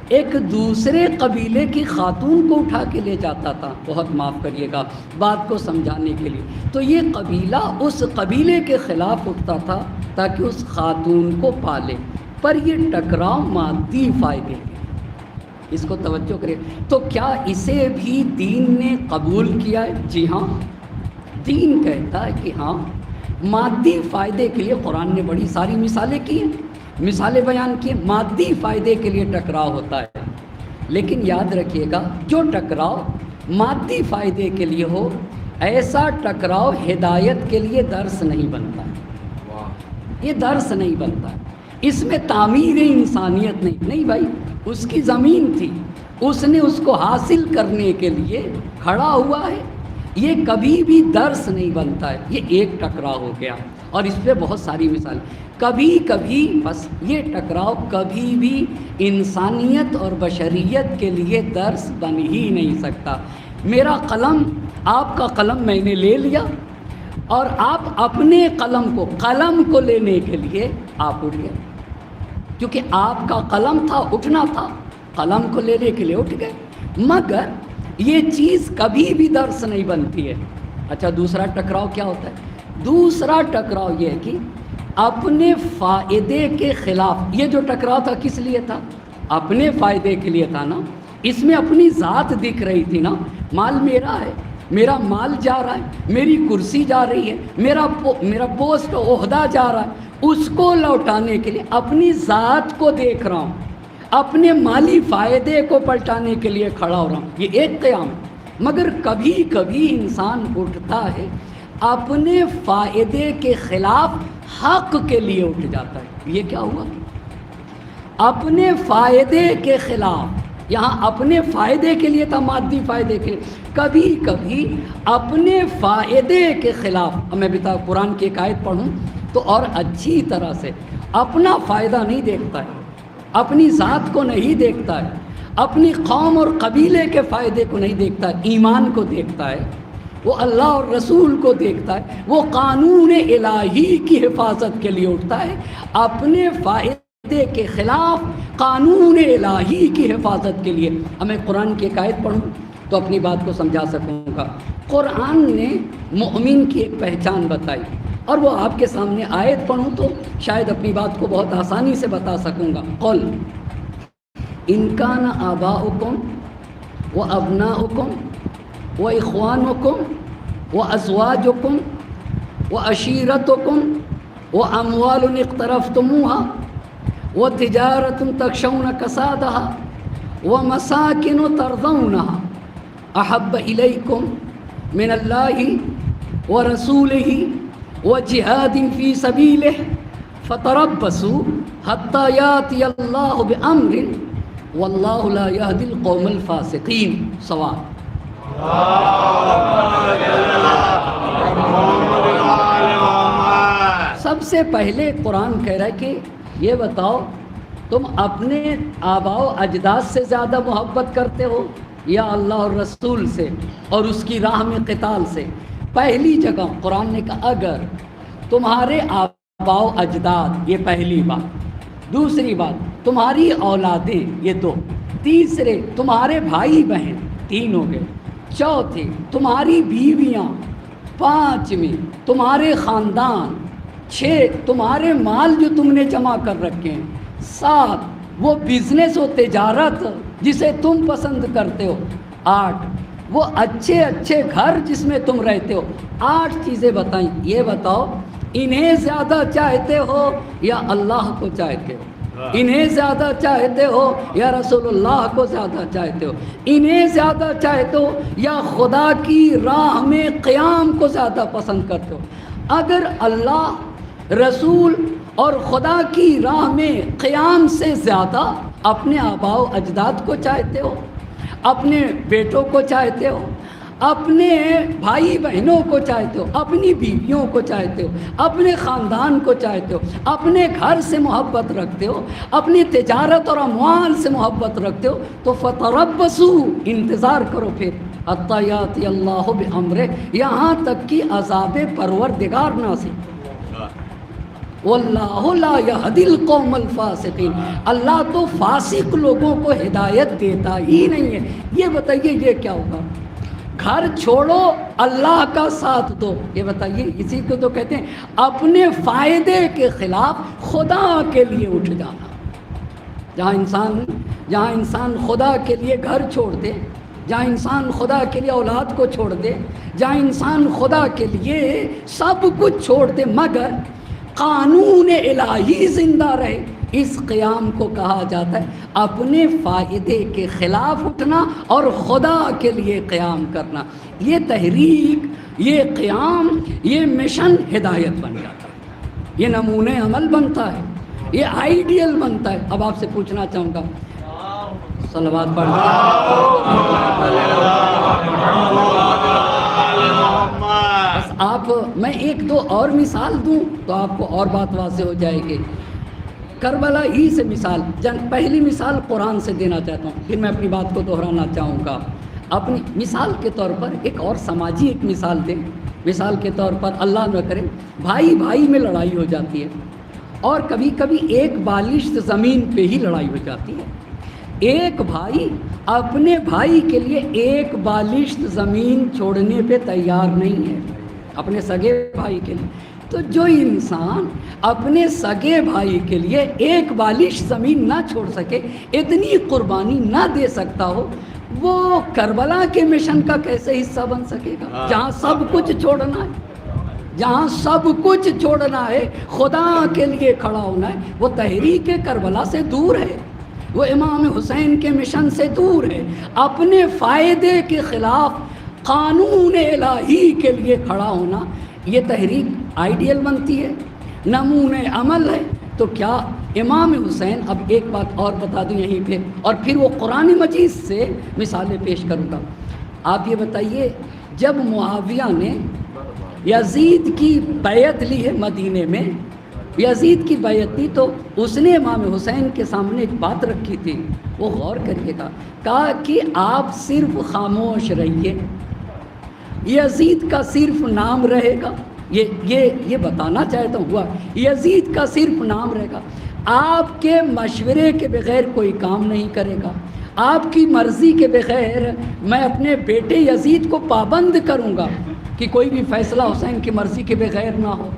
ایک دوسرے قبیلے کی خاتون کو اٹھا کے لے جاتا تھا، بہت معاف کریے گا بات کو سمجھانے کے لیے، تو یہ قبیلہ اس قبیلے کے خلاف اٹھتا تھا تاکہ اس خاتون کو پالے، پر یہ ٹکراؤ مادی فائدے کے، اس کو توجہ کرے۔ تو کیا اسے بھی دین نے قبول کیا ہے؟ جی ہاں، دین کہتا ہے کہ ہاں مادی فائدے کے لیے قرآن نے بڑی ساری مثالیں کی ہیں، مثالیں بیان کی، مادی فائدے کے لیے ٹکراؤ ہوتا ہے۔ لیکن یاد رکھیے گا، جو ٹکراؤ مادی فائدے کے لیے ہو، ایسا ٹکراؤ ہدایت کے لیے درس نہیں بنتا ہے، یہ درس نہیں بنتا ہے، اس میں تعمیر انسانیت نہیں بھائی، اس کی زمین تھی، اس نے اس کو حاصل کرنے کے لیے کھڑا ہوا ہے، یہ کبھی بھی درس نہیں بنتا ہے، یہ ایک ٹکراؤ ہو گیا۔ اور اس پہ بہت ساری مثال، کبھی کبھی بس یہ ٹکراؤ کبھی بھی انسانیت اور بشریت کے لیے درس بن ہی نہیں سکتا۔ میرا قلم، آپ کا قلم میں نے لے لیا اور آپ اپنے قلم کو لینے کے لیے آپ اٹھ گئے، کیونکہ آپ کا قلم تھا، اٹھنا تھا، قلم کو لینے کے لیے اٹھ گئے، مگر یہ چیز کبھی بھی درس نہیں بنتی ہے۔ اچھا، دوسرا ٹکراؤ کیا ہوتا ہے؟ دوسرا ٹکراؤ یہ ہے کہ اپنے فائدے کے خلاف، یہ جو ٹکراؤ تھا کس لیے تھا؟ اپنے فائدے کے لیے تھا نا، اس میں اپنی ذات دکھ رہی تھی نا، مال میرا ہے، میرا مال جا رہا ہے، میری کرسی جا رہی ہے، میرا پوسٹ عہدہ جا رہا ہے، اس کو لوٹانے کے لیے اپنی ذات کو دیکھ رہا ہوں، اپنے مالی فائدے کو پلٹانے کے لیے کھڑا ہو رہا ہوں، یہ ایک قیام ہے۔ مگر کبھی کبھی انسان اٹھتا ہے اپنے فائدے کے خلاف، حق کے لیے اٹھ جاتا ہے۔ یہ کیا ہوا؟ اپنے فائدے کے خلاف، یہاں اپنے فائدے کے لیے تھا، مادی فائدے کے، کبھی کبھی اپنے فائدے کے خلاف۔ اب میں بتا قرآن کی ایک آیت پڑھوں تو اور اچھی طرح سے، اپنا فائدہ نہیں دیکھتا ہے، اپنی ذات کو نہیں دیکھتا ہے، اپنی قوم اور قبیلے کے فائدے کو نہیں دیکھتا ہے، ایمان کو دیکھتا ہے، وہ اللہ اور رسول کو دیکھتا ہے، وہ قانون الہی کی حفاظت کے لیے اٹھتا ہے، اپنے فائدے کے خلاف قانون الہی کی حفاظت کے لیے۔ اب میں قرآن کی ایک آیت پڑھوں تو اپنی بات کو سمجھا سکوں گا۔ قرآن نے مومن کی ایک پہچان بتائی، اور وہ آپ کے سامنے آیت پڑھوں تو شاید اپنی بات کو بہت آسانی سے بتا سکوں گا۔ قل ان کان آباؤکم و ابناؤکم و اخوانکم و ازواجکم و عشیرتکم و اموال اقترفتموها و تجارت تخشون کسادها و مساکن ترضونها احب الیکم من اللہ و رسولہ و جہاد فی سبیلہ فتربصوا حتی یاتی اللہ بامر واللہ لا یہدی القوم الفاسقین۔ سوال، سب سے پہلے قرآن کہہ رہا ہے کہ یہ بتاؤ تم اپنے آباء و اجداد سے زیادہ محبت کرتے ہو یا اللہ اور رسول سے اور اس کی راہ میں قتال سے؟ پہلی جگہ قرآن نے کہا اگر تمہارے آباء و اجداد، یہ پہلی بات، دوسری بات تمہاری اولادیں، یہ دو، تیسرے تمہارے بھائی بہن، تین ہو گئے، چوتھی تمہاری بیویاں، پانچویں تمہارے خاندان، چھ تمہارے مال جو تم نے جمع کر رکھے ہیں، سات وہ بزنس و تجارت جسے تم پسند کرتے ہو 8، وہ اچھے اچھے گھر جس میں تم رہتے ہو 8 چیزیں بتائیں. یہ بتاؤ انہیں زیادہ چاہتے ہو یا اللہ کو چاہتے ہو؟ انہیں زیادہ چاہتے ہو یا رسول اللہ کو زیادہ چاہتے ہو؟ انہیں زیادہ چاہتے ہو یا خدا کی راہ میں قیام کو زیادہ پسند کرتے ہو؟ اگر اللہ، رسول اور خدا کی راہ میں قیام سے زیادہ اپنے آباء و اجداد کو چاہتے ہو، اپنے بیٹوں کو چاہتے ہو، اپنے بھائی بہنوں کو چاہتے ہو، اپنی بیویوں کو چاہتے ہو، اپنے خاندان کو چاہتے ہو، اپنے گھر سے محبت رکھتے ہو، اپنی تجارت اور اموال سے محبت رکھتے ہو، تو فتربصوا، انتظار کرو پھر حتی یاتی اللہ بامرہ، یہاں تک کہ عذاب پروردگار نازل. واللہ لا یہدی القوم الفاسقین، اللہ تو فاسق لوگوں کو ہدایت دیتا ہی نہیں ہے. یہ بتائیے یہ کیا ہوگا؟ گھر چھوڑو اللہ کا ساتھ دو. یہ بتائیے اسی کو تو کہتے ہیں اپنے فائدے کے خلاف خدا کے لیے اٹھ جانا. جہاں انسان خدا کے لیے گھر چھوڑ دے، جہاں انسان خدا کے لیے اولاد کو چھوڑ دے، جہاں انسان خدا کے لیے سب کچھ چھوڑ دے مگر قانون الہی زندہ رہے، اس قیام کو کہا جاتا ہے اپنے فائدے کے خلاف اٹھنا اور خدا کے لیے قیام کرنا. یہ تحریک، یہ قیام، یہ مشن ہدایت بن جاتا ہے، یہ نمونہ عمل بنتا ہے، یہ آئیڈیل بنتا ہے. اب آپ سے پوچھنا چاہوں گا، صلوات پڑھ بس آپ، میں 1-2 اور مثال دوں تو آپ کو اور بات واضح ہو جائے گی. کربلا ہی سے مثال، پہلی مثال قرآن سے دینا چاہتا ہوں، پھر میں اپنی بات کو دہرانا چاہوں گا. اپنی مثال کے طور پر ایک اور سماجی ایک مثال دیں. مثال کے طور پر اللہ نہ کرے بھائی بھائی میں لڑائی ہو جاتی ہے، اور کبھی کبھی ایک بالشت زمین پہ ہی لڑائی ہو جاتی ہے. ایک بھائی اپنے بھائی کے لیے ایک بالشت زمین چھوڑنے پہ تیار نہیں ہے، اپنے سگے بھائی کے لیے. تو جو انسان اپنے سگے بھائی کے لیے ایک بالش زمین نہ چھوڑ سکے، اتنی قربانی نہ دے سکتا ہو، وہ کربلا کے مشن کا کیسے حصہ بن سکے گا؟ جہاں سب کچھ چھوڑنا ہے، جہاں سب کچھ چھوڑنا ہے، خدا کے لیے کھڑا ہونا ہے، وہ تحریک کربلا سے دور ہے، وہ امام حسین کے مشن سے دور ہے. اپنے فائدے کے خلاف قانون الہی کے لیے کھڑا ہونا، یہ تحریک آئیڈیل بنتی ہے، نمونہ عمل ہے. تو کیا امام حسین، اب ایک بات اور بتا دوں یہیں پہ، اور پھر وہ قرآن مجید سے مثالیں پیش کروں گا. آپ یہ بتائیے، جب معاویہ نے یزید کی بیعت لی ہے مدینے میں، یزید کی بیعت تھی، تو اس نے امام حسین کے سامنے ایک بات رکھی تھی، وہ غور کریے گا، کہا کہ آپ صرف خاموش رہیے، یزید کا صرف نام رہے گا. یہ بتانا چاہتا ہوں، ہوا یزید کا صرف نام رہے گا، آپ کے مشورے کے بغیر کوئی کام نہیں کرے گا، آپ کی مرضی کے بغیر میں اپنے بیٹے یزید کو پابند کروں گا کہ کوئی بھی فیصلہ حسین کی مرضی کے بغیر نہ ہو.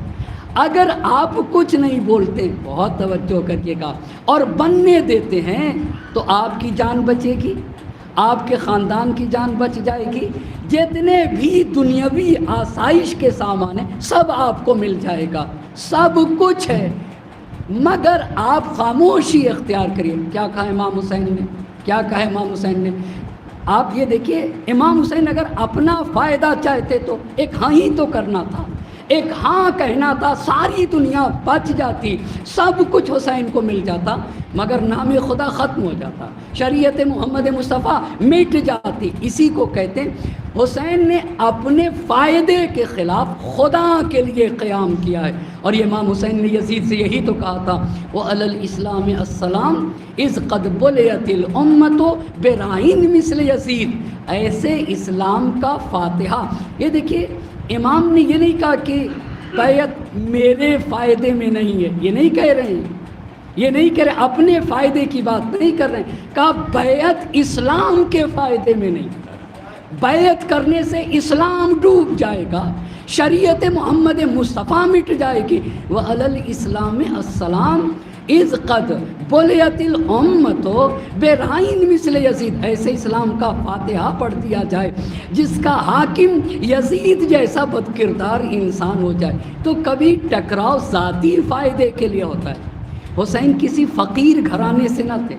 اگر آپ کچھ نہیں بولتے، بہت توجہ کریے گا، اور بننے دیتے ہیں تو آپ کی جان بچے گی، آپ کے خاندان کی جان بچ جائے گی، جتنے بھی دنیاوی آسائش کے سامان ہیں سب آپ کو مل جائے گا، سب کچھ ہے، مگر آپ خاموشی اختیار کریے. کیا کہا امام حسین نے؟ کیا کہا امام حسین نے؟ آپ یہ دیکھیے، امام حسین اگر اپنا فائدہ چاہتے تو ایک ہاں ہی تو کرنا تھا، ایک ہاں کہنا تھا، ساری دنیا بچ جاتی، سب کچھ حسین کو مل جاتا، مگر نام خدا ختم ہو جاتا، شریعت محمد مصطفیٰ مٹ جاتی. اسی کو کہتے ہیں حسین نے اپنے فائدے کے خلاف خدا کے لیے قیام کیا ہے. اور یہ امام حسین نے یزید سے یہی تو کہا تھا، وَعَلَى الْإِسْلَامِ السَّلَامُ اِذْ قَدْ بُلِيَتِ الْأُمَّةُ بِرَائِن مِثْلِ یزید. ایسے اسلام کا فاتحہ. یہ دیکھیے، امام نے یہ نہیں کہا کہ بیعت میرے فائدے میں نہیں ہے، یہ نہیں کہہ رہے ہیں، یہ نہیں کہہ رہے، اپنے فائدے کی بات نہیں کر رہے ہیں. کہا بیعت اسلام کے فائدے میں نہیں، بیعت کرنے سے اسلام ڈوب جائے گا، شریعت محمد مصطفیٰ مٹ جائے گی. وَعَلَى الْإِسْلَامِ السَّلَامُ، اذ قد بلیت الامت برائن مثل یزید، ایسے اسلام کا فاتحہ پڑھ دیا جائے جس کا حاکم یزید جیسا بد کردار انسان ہو جائے، تو کبھی ٹکراؤ ذاتی فائدے کے لیے ہوتا ہے۔ حسین کسی فقیر گھرانے سے نہ تھے،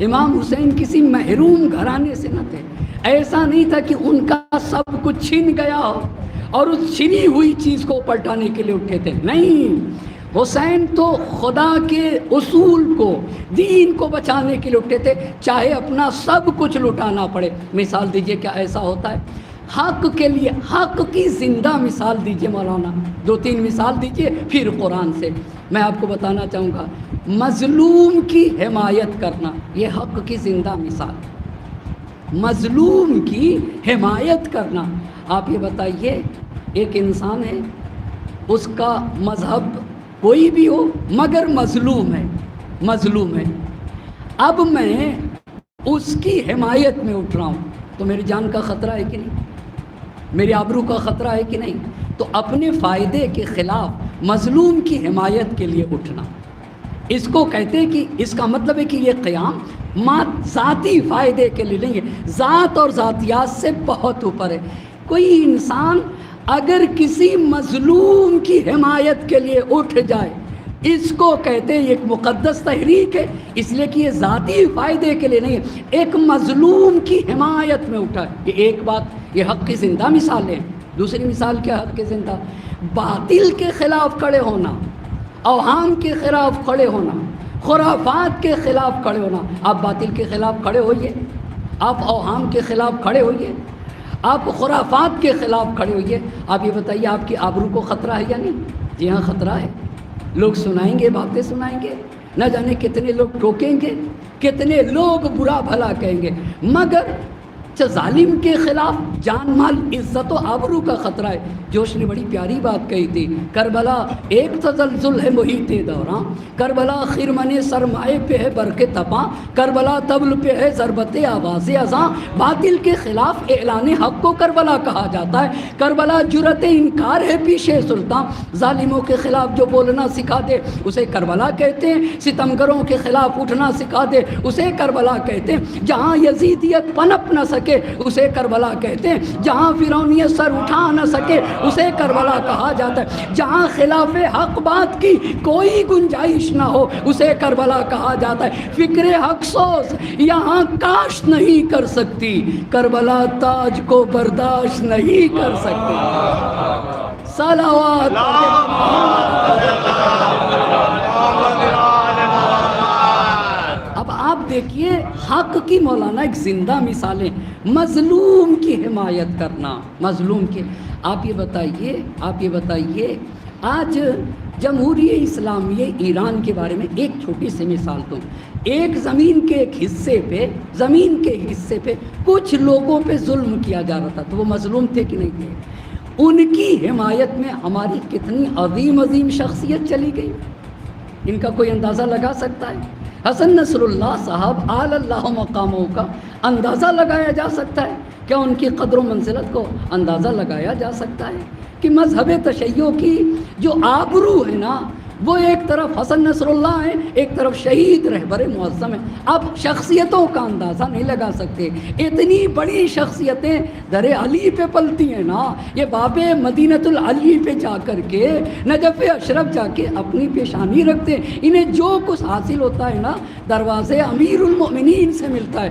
امام حسین کسی محروم گھرانے سے نہ تھے، ایسا نہیں تھا کہ ان کا سب کچھ چھن گیا ہو اور اس چھنی ہوئی چیز کو پلٹانے کے لیے اٹھے تھے، نہیں، حسین تو خدا کے اصول کو، دین کو بچانے کے لیے اٹھے تھے، چاہے اپنا سب کچھ لٹانا پڑے۔ مثال دیجئے کیا ایسا ہوتا ہے؟ حق کے لیے، حق کی زندہ مثال دیجئے مولانا، 2-3 مثال دیجئے پھر قرآن سے۔ میں آپ کو بتانا چاہوں گا، مظلوم کی حمایت کرنا یہ حق کی زندہ مثال، مظلوم کی حمایت کرنا۔ آپ یہ بتائیے، ایک انسان ہے، اس کا مذہب کوئی بھی ہو مگر مظلوم ہے، مظلوم ہے، اب میں اس کی حمایت میں اٹھ رہا ہوں تو میری جان کا خطرہ ہے کہ نہیں؟ میری آبرو کا خطرہ ہے کہ نہیں؟ تو اپنے فائدے کے خلاف مظلوم کی حمایت کے لیے اٹھنا، اس کو کہتے ہیں کہ اس کا مطلب ہے کہ یہ قیام ذاتی فائدے کے لیے نہیں ہے، ذات اور ذاتیات سے بہت اوپر ہے۔ کوئی انسان اگر کسی مظلوم کی حمایت کے لیے اٹھ جائے، اس کو کہتے ہیں ایک مقدس تحریک ہے، اس لیے کہ یہ ذاتی فائدے کے لیے نہیں ہے، ایک مظلوم کی حمایت میں اٹھا ہے۔ یہ ایک بات، یہ حق کی زندہ مثالیں ہیں۔ دوسری مثال کیا حق کی زندہ؟ باطل کے خلاف کھڑے ہونا، اوہام کے خلاف کھڑے ہونا، خرافات کے خلاف کھڑے ہونا۔ آپ باطل کے خلاف کھڑے ہوئیے، آپ اوہام کے خلاف کھڑے ہوئیے، آپ خرافات کے خلاف کھڑے ہوئیے۔ آپ یہ بتائیے آپ کی آبرو کو خطرہ ہے یا نہیں؟ جی ہاں خطرہ ہے، لوگ سنائیں گے، باتیں سنائیں گے، نہ جانے کتنے لوگ ٹوکیں گے، کتنے لوگ برا بھلا کہیں گے، مگر ظالم کے خلاف جان مال عزت و آبرو کا خطرہ ہے۔ جوش نے بڑی پیاری بات کہی تھی، کربلا ایک تزلزل ہے محیط دوراں، کربلا خرمن سرمائے پہ ہے برق تپاں، کربلا طبل پہ ہے ضربت آواز ازاں۔ باطل کے خلاف اعلان حق کو کربلا کہا جاتا ہے، کربلا جرت انکار ہے پیشے سلطان، ظالموں کے خلاف جو بولنا سکھا دے اسے کربلا کہتے ہیں، ستمگروں کے خلاف اٹھنا سکھا دے اسے کربلا کہتے ہیں، جہاں یزیدیت پنپ نہ سکے اسے کربلا کہتے ہیں، جہاں فرعونیت سر اٹھا نہ سکے اسے کربلا کہا جاتا ہے، جہاں خلاف حق بات کی کوئی گنجائش نہ ہو اسے کربلا کہا جاتا ہے۔ فکر حق سوز یہاں کاش نہیں کر سکتی، کربلا تاج کو برداشت نہیں کر سکتی۔ صلوات اب آپ دیکھیے حق کی مولانا ایک زندہ مثالیں، مظلوم کی حمایت کرنا، مظلوم کے۔ آپ یہ بتائیے آج جمہوریہ اسلامیہ ایران کے بارے میں ایک چھوٹی سی مثال دوں۔ ایک زمین کے حصے پہ کچھ لوگوں پہ ظلم کیا جا رہا تھا، تو وہ مظلوم تھے کہ نہیں تھے؟ ان کی حمایت میں ہماری کتنی عظیم شخصیت چلی گئی، ان کا کوئی اندازہ لگا سکتا ہے؟ حسن نصر اللہ صاحب آل اللہ مقاموں کا اندازہ لگایا جا سکتا ہے؟ کیا ان کی قدر و منزلت کو اندازہ لگایا جا سکتا ہے کہ مذہب تشیع کی جو آبرو ہے نا، وہ ایک طرف حسن نصر اللہ ہیں، ایک طرف شہید رہبر معظم ہیں۔ اب شخصیتوں کا اندازہ نہیں لگا سکتے، اتنی بڑی شخصیتیں در علی پہ پلتی ہیں نا، یہ باب مدینۃ العلی پہ جا کر کے، نجف اشرف جا کے اپنی پیشانی رکھتے ہیں، انہیں جو کچھ حاصل ہوتا ہے نا دروازے امیر المؤمنین سے ملتا ہے۔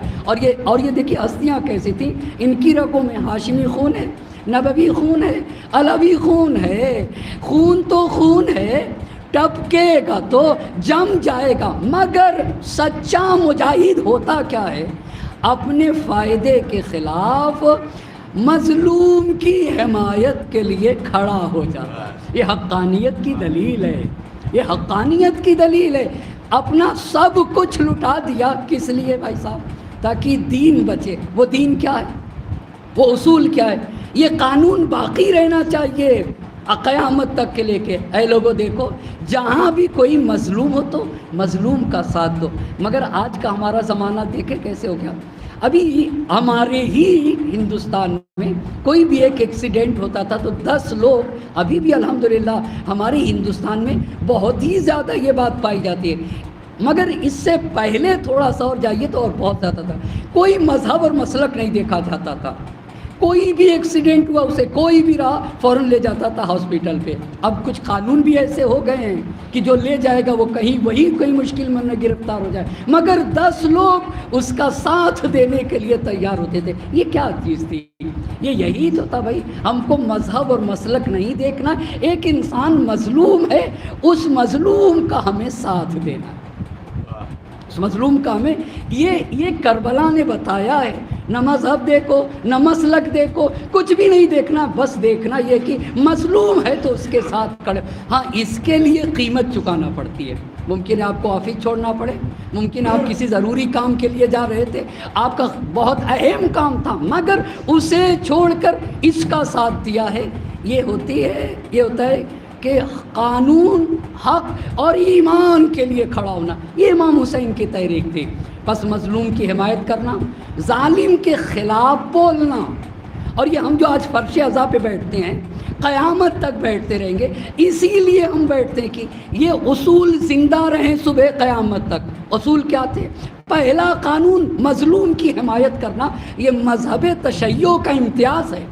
اور یہ دیکھیے ہستیاں کیسی تھیں، ان کی رگوں میں ہاشمی خون ہے، نبوی خون ہے، علوی خون ہے، خون تو خون ہے، ٹپکے گا تو جم جائے گا، مگر سچا مجاہد ہوتا کیا ہے؟ اپنے فائدے کے خلاف مظلوم کی حمایت کے لیے کھڑا ہو جاتا ہے۔ یہ حقانیت کی دلیل ہے، یہ حقانیت کی دلیل ہے۔ اپنا سب کچھ لٹا دیا، کس لیے بھائی صاحب؟ تاکہ دین بچے۔ وہ دین کیا ہے؟ وہ اصول کیا ہے؟ یہ قانون باقی رہنا چاہیے قیامت تک کے لے کے۔ اے لوگوں دیکھو، جہاں بھی کوئی مظلوم ہو تو مظلوم کا ساتھ دو، مگر آج کا ہمارا زمانہ دیکھے کیسے ہو گیا۔ ابھی ہمارے ہی ہندوستان میں کوئی بھی ایک ایکسیڈنٹ ہوتا تھا تو 10 لوگ، ابھی بھی الحمدللہ ہمارے ہندوستان میں بہت ہی زیادہ یہ بات پائی جاتی ہے، مگر اس سے پہلے تھوڑا سا اور جائیے تو اور بہت زیادہ تھا، کوئی مذہب اور مسلک نہیں دیکھا جاتا تھا، کوئی بھی ایکسیڈنٹ ہوا اسے کوئی بھی رہا فوراً لے جاتا تھا ہاسپٹل پہ۔ اب کچھ قانون بھی ایسے ہو گئے ہیں کہ جو لے جائے گا وہ وہی کوئی مشکل میں نہ گرفتار ہو جائے، مگر 10 لوگ اس کا ساتھ دینے کے لیے تیار ہوتے تھے۔ یہ کیا چیز تھی؟ یہی تو تھا بھائی، ہم کو مذہب اور مسلک نہیں دیکھنا، ایک انسان مظلوم ہے اس مظلوم کا ہمیں ساتھ دینا، اس مظلوم کا ہمیں، یہ کربلا نے بتایا ہے۔ نہ مذہب دیکھو نہ مسلک دیکھو، کچھ بھی نہیں دیکھنا، بس دیکھنا یہ کہ مظلوم ہے تو اس کے ساتھ کھڑے۔ ہاں اس کے لیے قیمت چکانا پڑتی ہے، ممکن ہے آپ کو آفس چھوڑنا پڑے، ممکن ہے آپ کسی ضروری کام کے لیے جا رہے تھے، آپ کا بہت اہم کام تھا مگر اسے چھوڑ کر اس کا ساتھ دیا ہے۔ یہ ہوتا ہے کہ قانون، حق اور ایمان کے لیے کھڑا ہونا، یہ امام حسین کی تحریک تھی۔ پس مظلوم کی حمایت کرنا، ظالم کے خلاف بولنا، اور یہ ہم جو آج فرش عزا پہ بیٹھتے ہیں قیامت تک بیٹھتے رہیں گے، اسی لیے ہم بیٹھتے ہیں کہ یہ اصول زندہ رہیں صبح قیامت تک۔ اصول کیا تھے؟ پہلا قانون مظلوم کی حمایت کرنا، یہ مذہب تشیع کا امتیاز ہے،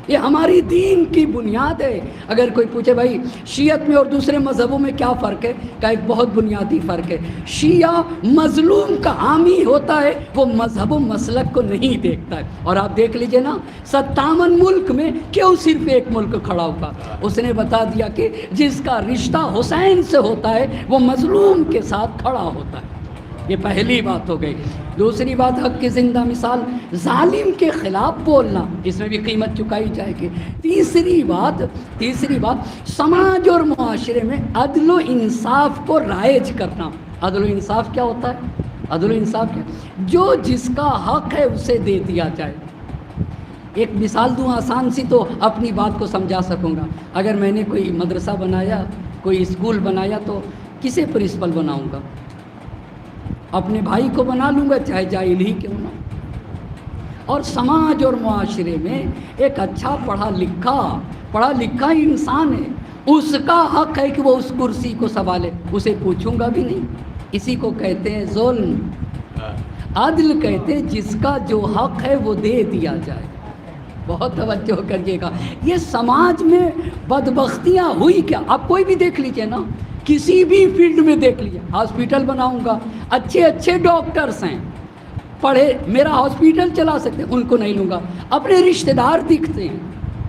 یہ ہماری دین کی بنیاد ہے۔ اگر کوئی پوچھے بھائی شیعت میں اور دوسرے مذہبوں میں کیا فرق ہے، کا ایک بہت بنیادی فرق ہے، شیعہ مظلوم کا حامی ہوتا ہے، وہ مذہب و مسلک کو نہیں دیکھتا ہے۔ اور آپ دیکھ لیجئے نا 57 ملک میں کیوں صرف ایک ملک کھڑا ہوگا؟ اس نے بتا دیا کہ جس کا رشتہ حسین سے ہوتا ہے وہ مظلوم کے ساتھ کھڑا ہوتا ہے۔ یہ پہلی بات ہو گئی۔ دوسری بات حق کی زندہ مثال، ظالم کے خلاف بولنا، جس میں بھی قیمت چکائی جائے گی۔ تیسری بات سماج اور معاشرے میں عدل و انصاف کو رائج کرنا۔ عدل و انصاف کیا ہوتا ہے؟ عدل و انصاف کیا؟ جو جس کا حق ہے اسے دے دیا جائے۔ ایک مثال دوں آسان سی تو اپنی بات کو سمجھا سکوں گا۔ اگر میں نے کوئی مدرسہ بنایا، کوئی اسکول بنایا تو کسے پرنسپل بناؤں گا؟ اپنے بھائی کو بنا لوں گا چاہے جاہل ہی کیوں نہ۔ اور سماج اور معاشرے میں ایک اچھا پڑھا لکھا انسان ہے، اس کا حق ہے کہ وہ اس کرسی کو سنبھالے، اسے پوچھوں گا بھی نہیں۔ اسی کو کہتے ہیں ظلم۔ عدل کہتے ہیں جس کا جو حق ہے وہ دے دیا جائے۔ بہت توجہ کریے گا، یہ سماج میں بدبختیاں ہوئی کیا؟ آپ کوئی بھی دیکھ لیجئے نا، کسی بھی فیلڈ میں دیکھ لیجئے، ہاسپٹل بناؤں گا، اچھے ڈاکٹرز ہیں، پڑھے، میرا ہاسپٹل چلا سکتے ہیں، ان کو نہیں لوں گا۔ اپنے رشتہ دار دکھتے ہیں،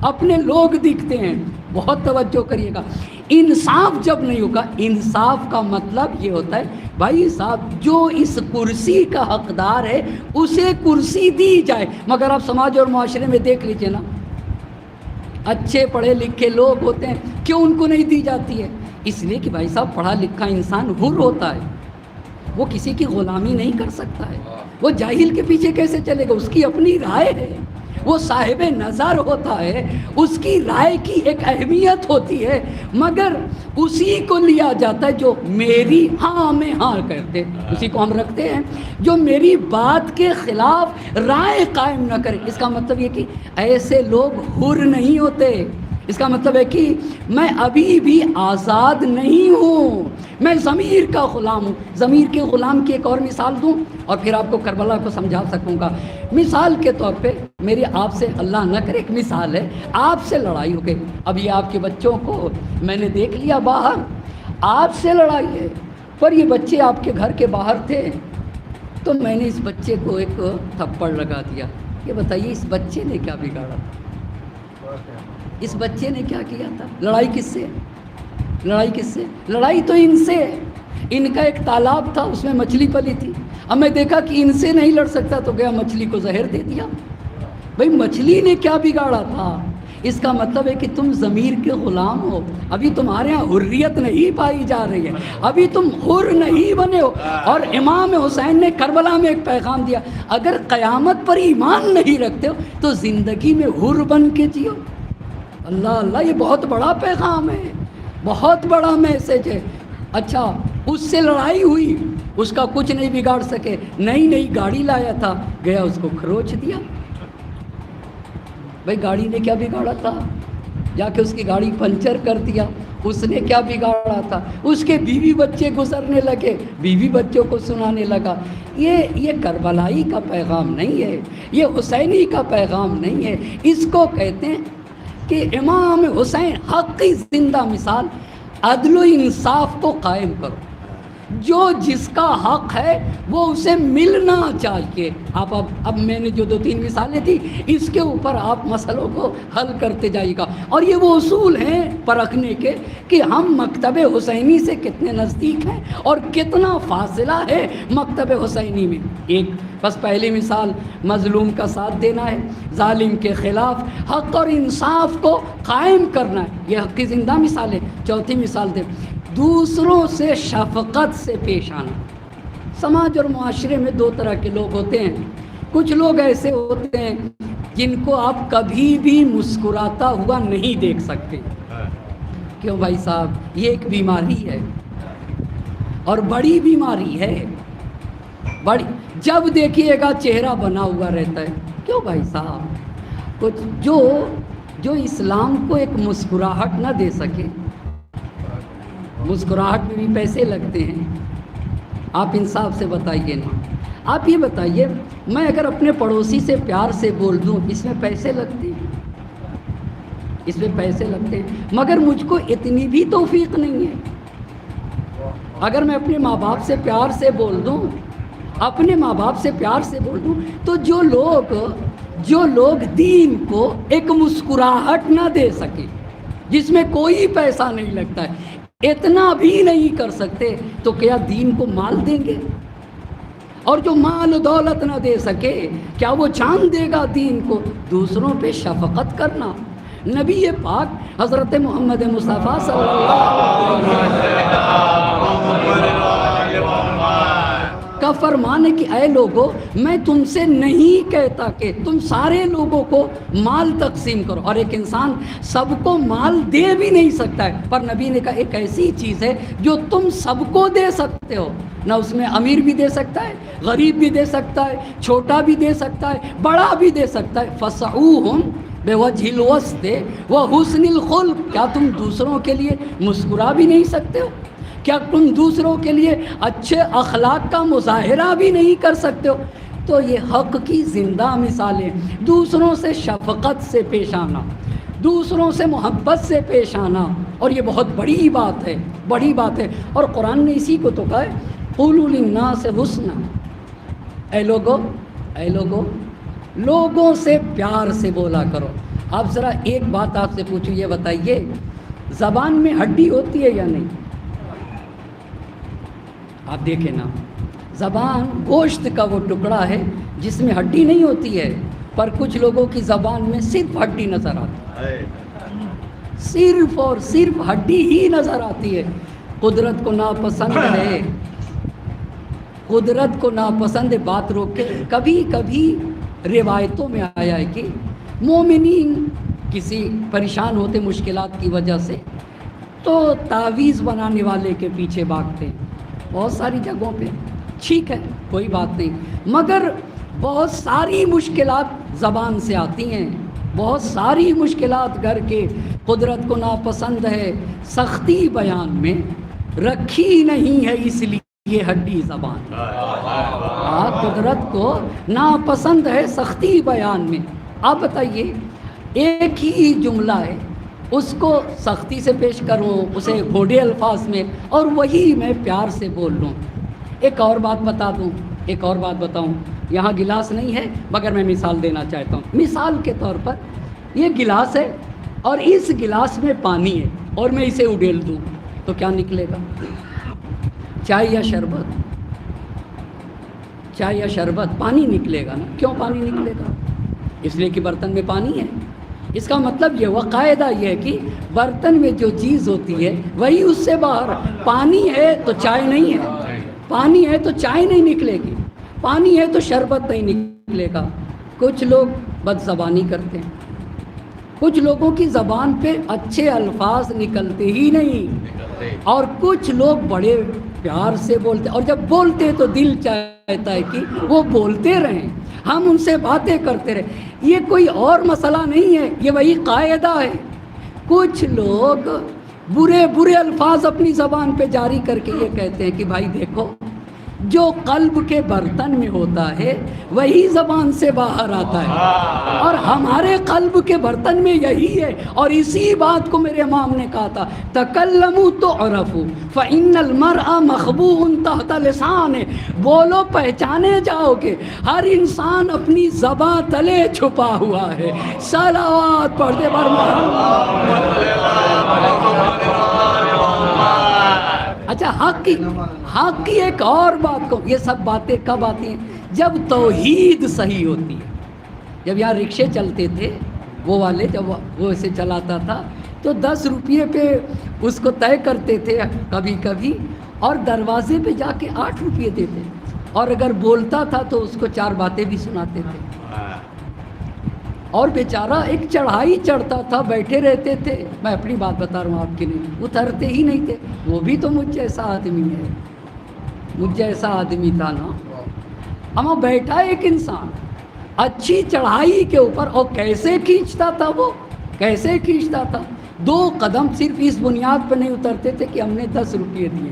اپنے لوگ دکھتے ہیں۔ بہت توجہ کریے گا، انصاف جب نہیں ہوگا، انصاف کا مطلب یہ ہوتا ہے بھائی صاحب جو اس کرسی کا حقدار ہے اسے کرسی دی جائے۔ مگر آپ سماج اور معاشرے میں دیکھ لیجئے نا، اچھے پڑھے لکھے لوگ ہوتے ہیں، کیوں ان کو نہیں دی جاتی ہے؟ اس لیے کہ بھائی صاحب پڑھا لکھا انسان حر ہوتا ہے، وہ کسی کی غلامی نہیں کر سکتا ہے، وہ جاہل کے پیچھے کیسے چلے گا؟ اس کی اپنی رائے ہے، وہ صاحب نظر ہوتا ہے، اس کی رائے کی ایک اہمیت ہوتی ہے، مگر اسی کو لیا جاتا ہے جو میری ہاں میں ہاں کرتے، اسی کو ہم رکھتے ہیں جو میری بات کے خلاف رائے قائم نہ کرے۔ اس کا مطلب یہ کہ ایسے لوگ حر نہیں ہوتے، اس کا مطلب ہے کہ میں ابھی بھی آزاد نہیں ہوں، میں ضمیر کا غلام ہوں۔ ضمیر کے غلام کی ایک اور مثال دوں اور پھر آپ کو کربلا کو سمجھا سکوں گا۔ مثال کے طور پہ میری آپ سے، اللہ نہ کرے، ایک مثال ہے، آپ سے لڑائی ہو گئی، اب یہ آپ کے بچوں کو میں نے دیکھ لیا باہر، آپ سے لڑائی ہے، پر یہ بچے آپ کے گھر کے باہر تھے، تو میں نے اس بچے کو ایک تھپڑ لگا دیا۔ یہ بتائیے اس بچے نے کیا بگاڑا تھا؟ اس بچے نے کیا کیا تھا؟ لڑائی کس سے؟ لڑائی تو ان سے ہے۔ ان کا ایک تالاب تھا، اس میں مچھلی پلی تھی، اب میں دیکھا کہ ان سے نہیں لڑ سکتا تو گیا مچھلی کو زہر دے دیا۔ بھئی مچھلی نے کیا بگاڑا تھا؟ اس کا مطلب ہے کہ تم ضمیر کے غلام ہو، ابھی تمہارے ہاں حریت نہیں پائی جا رہی ہے، ابھی تم حر نہیں بنے ہو۔ اور امام حسین نے کربلا میں ایک پیغام دیا، اگر قیامت پر ایمان نہیں رکھتے ہو تو زندگی میں حر بن کے جیو۔ اللہ اللہ، یہ بہت بڑا پیغام ہے، بہت بڑا میسج ہے۔ اچھا اس سے لڑائی ہوئی، اس کا کچھ نہیں بگاڑ سکے، نئی گاڑی لایا تھا، گیا اس کو کھروچ دیا۔ بھائی گاڑی نے کیا بگاڑا تھا؟ جا کے اس کی گاڑی پنچر کر دیا، اس نے کیا بگاڑا تھا؟ اس کے بیوی بچے گزرنے لگے، بیوی بچوں کو سنانے لگا۔ یہ کربلائی کا پیغام نہیں ہے، یہ حسینی کا پیغام نہیں ہے۔ اس کو کہتے ہیں کہ امام حسین حق کی زندہ مثال، عدل و انصاف کو قائم کرو، جو جس کا حق ہے وہ اسے ملنا چاہیے۔ اب میں نے جو 2-3 مثالیں تھی، اس کے اوپر آپ مسئلوں کو حل کرتے جائیے گا، اور یہ وہ اصول ہیں پرکھنے کے کہ ہم مکتب حسینی سے کتنے نزدیک ہیں اور کتنا فاصلہ ہے مکتب حسینی میں۔ ایک بس پہلی مثال مظلوم کا ساتھ دینا ہے، ظالم کے خلاف حق اور انصاف کو قائم کرنا ہے، یہ حق کی زندہ مثال ہے۔ چوتھی مثال دے، دوسروں سے شفقت سے پیش آنا۔ سماج اور معاشرے میں 2 طرح کے لوگ ہوتے ہیں۔ کچھ لوگ ایسے ہوتے ہیں جن کو آپ کبھی بھی مسکراتا ہوا نہیں دیکھ سکتے۔ کیوں بھائی صاحب؟ یہ ایک بیماری ہے اور بڑی بیماری ہے، بڑی۔ جب دیکھیے گا چہرہ بنا ہوا رہتا ہے۔ کیوں بھائی صاحب؟ کچھ جو اسلام کو ایک مسکراہٹ نہ دے سکے، مسکراہٹ میں بھی پیسے لگتے ہیں، آپ انصاف سے بتائیے نا۔ آپ یہ بتائیے، میں اگر اپنے پڑوسی سے پیار سے بول دوں، اس میں پیسے لگتے ہیں، اس میں پیسے لگتے ہیں، مگر مجھ کو اتنی بھی توفیق نہیں ہے۔ اگر میں اپنے ماں باپ سے پیار سے بول دوں، اپنے ماں باپ سے پیار سے بول دوں، تو جو لوگ دین کو ایک مسکراہٹ نہ دے سکے، جس میں کوئی پیسہ نہیں لگتا ہے، اتنا بھی نہیں کر سکتے، تو کیا دین کو مال دیں گے؟ اور جو مال و دولت نہ دے سکے، کیا وہ جان دے گا دین کو؟ دوسروں پہ شفقت کرنا۔ نبی پاک حضرت محمد مصطفیٰ صلی اللہ علیہ وسلم کا فرمان ہے کہ اے لوگو، میں تم سے نہیں کہتا کہ تم سارے لوگوں کو مال تقسیم کرو، اور ایک انسان سب کو مال دے بھی نہیں سکتا ہے، پر نبی نے کہا ایک ایسی چیز ہے جو تم سب کو دے سکتے ہو، نہ اس میں امیر بھی دے سکتا ہے، غریب بھی دے سکتا ہے، چھوٹا بھی دے سکتا ہے، بڑا بھی دے سکتا ہے۔ فَسَعُوهُمْ بِوَجْهِ الْوَسْطِ وَحُسْنِ الْخُلْقِ، کیا تم دوسروں کے لیے مسکرا بھی نہیں سکتے ہو؟ کیا تم دوسروں کے لیے اچھے اخلاق کا مظاہرہ بھی نہیں کر سکتے ہو؟ تو یہ حق کی زندہ مثالیں، دوسروں سے شفقت سے پیش آنا، دوسروں سے محبت سے پیش آنا، اور یہ بہت بڑی بات ہے، بڑی بات ہے۔ اور قرآن نے اسی کو تو کہا ہے، قُولُوا لِلنَّاسِ حُسْنًا، اے لوگوں لوگوں سے پیار سے بولا کرو۔ آپ ذرا ایک بات آپ سے پوچھو، یہ بتائیے زبان میں ہڈی ہوتی ہے یا نہیں؟ آپ دیکھیں نا، زبان گوشت کا وہ ٹکڑا ہے جس میں ہڈی نہیں ہوتی ہے، پر کچھ لوگوں کی زبان میں صرف ہڈی نظر آتی ہے، صرف اور صرف ہڈی ہی نظر آتی ہے۔ قدرت کو ناپسند ہے، قدرت کو ناپسند بات روک کے۔ کبھی کبھی روایتوں میں آیا ہے کہ مومنین کسی پریشان ہوتے مشکلات کی وجہ سے تو تعویذ بنانے والے کے پیچھے بھاگتے ہیں، بہت ساری جگہوں پہ، ٹھیک ہے کوئی بات نہیں، مگر بہت ساری مشکلات زبان سے آتی ہیں، بہت ساری مشکلات گھر کے، قدرت کو ناپسند ہے، سختی بیان میں رکھی نہیں ہے، اس لیے یہ ہڈی زبان، قدرت کو ناپسند ہے سختی بیان میں۔ آپ بتائیے، ایک ہی جملہ ہے، اس کو سختی سے پیش کروں، اسے گھوڑے الفاظ میں، اور وہی میں پیار سے بول لوں۔ ایک اور بات بتا دوں، ایک اور بات بتاؤں، یہاں گلاس نہیں ہے مگر میں مثال دینا چاہتا ہوں۔ مثال کے طور پر یہ گلاس ہے اور اس گلاس میں پانی ہے، اور میں اسے اڈیل دوں تو کیا نکلے گا؟ چائے یا شربت؟ چائے یا شربت؟ پانی نکلے گا نا۔ کیوں پانی نکلے گا؟ اس لیے کہ برتن میں پانی ہے۔ اس کا مطلب یہ ہوا، قاعدہ یہ ہے کہ برتن میں جو چیز ہوتی ہے وہی اس سے باہر، پانی ہے تو چائے نہیں ہے، پانی ہے تو چائے نہیں نکلے گی، پانی ہے تو شربت نہیں نکلے گا۔ کچھ لوگ بد زبانی کرتے ہیں، کچھ لوگوں کی زبان پہ اچھے الفاظ نکلتے ہی نہیں، اور کچھ لوگ بڑے پیار سے بولتے، اور جب بولتے تو دل چاہتا ہے کہ وہ بولتے رہیں۔ ہم ان سے باتیں کرتے رہے. یہ کوئی اور مسئلہ نہیں ہے، یہ وہی قاعدہ ہے. کچھ لوگ برے برے الفاظ اپنی زبان پہ جاری کر کے یہ کہتے ہیں کہ بھائی دیکھو، جو قلب کے برتن میں ہوتا ہے وہی زبان سے باہر آتا ہے، اور ہمارے قلب کے برتن میں یہی ہے. اور اسی بات کو میرے امام نے کہا تھا، تکلموا تعرفوا فإن المرء مخبوء تحت لسانه. بولو پہچانے جاؤ گے، ہر انسان اپنی زبان تلے چھپا ہوا ہے. صلوات پڑھ دے بر محمد. اچھا، حق کی ایک اور بات کو، یہ سب باتیں کب آتی ہیں؟ جب توحید صحیح ہوتی ہے. جب یہاں رکشے چلتے تھے وہ والے، جب وہ اسے چلاتا تھا تو 10 روپیے پہ اس کو طے کرتے تھے کبھی کبھی، اور دروازے پہ جا کے 8 روپیے دیتے، اور اگر بولتا تھا تو اس کو 4 باتیں بھی سناتے تھے. اور بیچارہ ایک چڑھائی چڑھتا تھا، بیٹھے رہتے تھے. میں اپنی بات بتا رہا ہوں، آپ کی نہیں، اترتے ہی نہیں تھے. وہ بھی تو مجھ جیسا آدمی ہے، مجھ جیسا آدمی تھا نا. اما بیٹھا ایک انسان اچھی چڑھائی کے اوپر، اور کیسے کھینچتا تھا، وہ کیسے کھینچتا تھا. 2 قدم صرف اس بنیاد پہ نہیں اترتے تھے کہ ہم نے 10 روپیے دیے.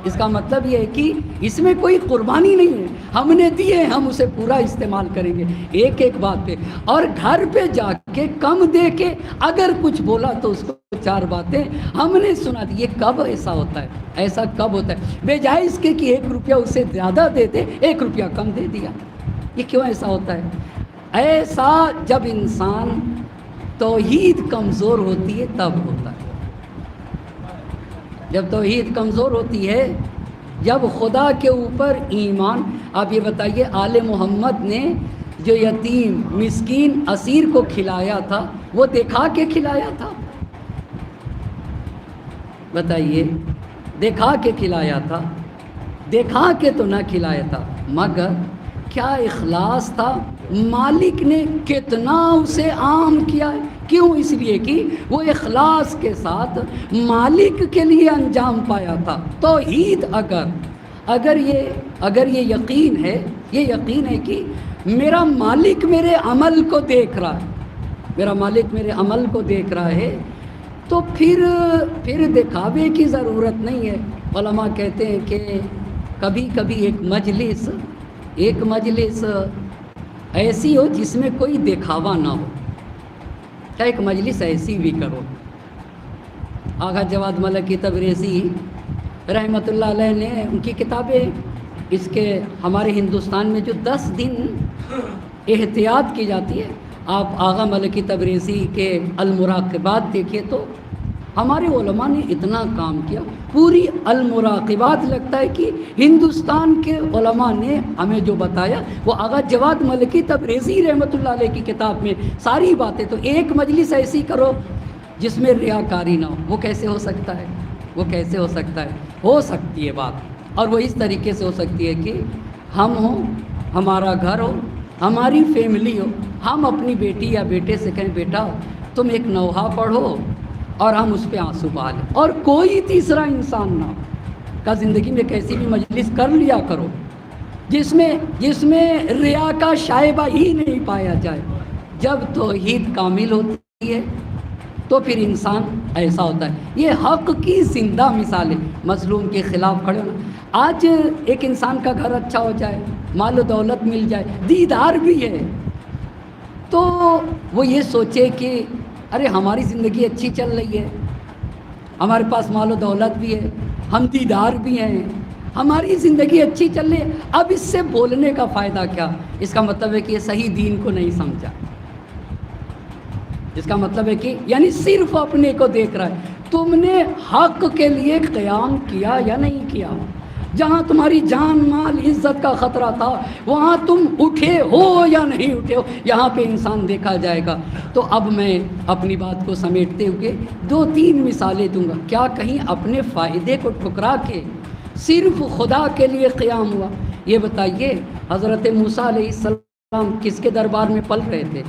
اس کا مطلب یہ ہے کہ اس میں کوئی قربانی نہیں ہے، ہم نے دیے، ہم اسے پورا استعمال کریں گے ایک ایک بات پہ. اور گھر پہ جا کے کم دے کے اگر کچھ بولا تو اس کو 4 باتیں ہم نے سنا دی. یہ کب ایسا ہوتا ہے؟ ایسا کب ہوتا ہے؟ بے جائے اس کے کہ 1 روپیہ اسے زیادہ دیتے، 1 روپیہ کم دے دیا. یہ کیوں ایسا ہوتا ہے؟ ایسا جب انسان توحید کمزور ہوتی ہے تب ہوتا ہے. جب توحید کمزور ہوتی ہے، جب خدا کے اوپر ایمان. آپ یہ بتائیے، آل محمد نے جو یتیم مسکین اسیر کو کھلایا تھا وہ دکھا کے کھلایا تھا؟ بتائیے، دکھا کے کھلایا تھا؟ دکھا کے تو نہ کھلایا تھا، مگر کیا اخلاص تھا؟ مالک نے کتنا اسے عام کیا ہے. کیوں؟ اس لیے کہ وہ اخلاص کے ساتھ مالک کے لیے انجام پایا تھا. توحید اگر یہ یقین ہے، یہ یقین ہے کہ میرا مالک میرے عمل کو دیکھ رہا ہے، میرا مالک میرے عمل کو دیکھ رہا ہے، تو پھر دکھاوے کی ضرورت نہیں ہے. علماء کہتے ہیں کہ کبھی کبھی ایک مجلس ایسی ہو جس میں کوئی دکھاوا نہ ہو. کیا ایک مجلس ایسی بھی کرو. آغا جواد ملکی تبریزی رحمۃ اللہ علیہ نے ان کی کتابیں، اس کے ہمارے ہندوستان میں جو 10 دن احتیاط کی جاتی ہے، آپ آغا ملکی تبریزی کے المراقبات دیکھیے تو ہمارے علماء نے اتنا کام کیا. پوری المراقبات لگتا ہے کہ ہندوستان کے علماء نے ہمیں جو بتایا وہ آغا جواد ملکی تبریزی رحمۃ اللہ علیہ کی کتاب میں ساری باتیں. تو ایک مجلس ایسی کرو جس میں ریاکاری نہ ہو. وہ کیسے ہو سکتا ہے؟ وہ کیسے ہو سکتا ہے؟ ہو سکتی ہے بات، اور وہ اس طریقے سے ہو سکتی ہے کہ ہم ہوں، ہمارا گھر ہو، ہماری فیملی ہو، ہم اپنی بیٹی یا بیٹے سے کہیں بیٹا تم ایک نوحہ پڑھو، اور ہم اس پہ آنسو بہا لیں، اور کوئی تیسرا انسان نہ ہو. کا زندگی میں کیسی بھی مجلس کر لیا کرو جس میں ریا کا شائبہ ہی نہیں پایا جائے. جب توحید کامل ہوتی ہے تو پھر انسان ایسا ہوتا ہے. یہ حق کی زندہ مثال ہے. مظلوم کے خلاف کھڑے ہونا. آج ایک انسان کا گھر اچھا ہو جائے، مال و دولت مل جائے، دیدار بھی ہے، تو وہ یہ سوچے کہ ارے ہماری زندگی اچھی چل رہی ہے، ہمارے پاس مال و دولت بھی ہے، ہم دیدار بھی ہیں، ہماری زندگی اچھی چل رہی ہے، اب اس سے بولنے کا فائدہ کیا؟ اس کا مطلب ہے کہ یہ صحیح دین کو نہیں سمجھا. اس کا مطلب ہے کہ یعنی صرف اپنے کو دیکھ رہا ہے. تم نے حق کے لیے قیام کیا یا نہیں کیا؟ جہاں تمہاری جان مال عزت کا خطرہ تھا وہاں تم اٹھے ہو یا نہیں اٹھے ہو؟ یہاں پہ انسان دیکھا جائے گا. تو اب میں اپنی بات کو سمیٹتے ہوئے 2-3 مثالیں دوں گا. کیا کہیں اپنے فائدے کو ٹھکرا کے صرف خدا کے لیے قیام ہوا؟ یہ بتائیے، حضرت موسیٰ علیہ السلام کس کے دربار میں پل رہے تھے؟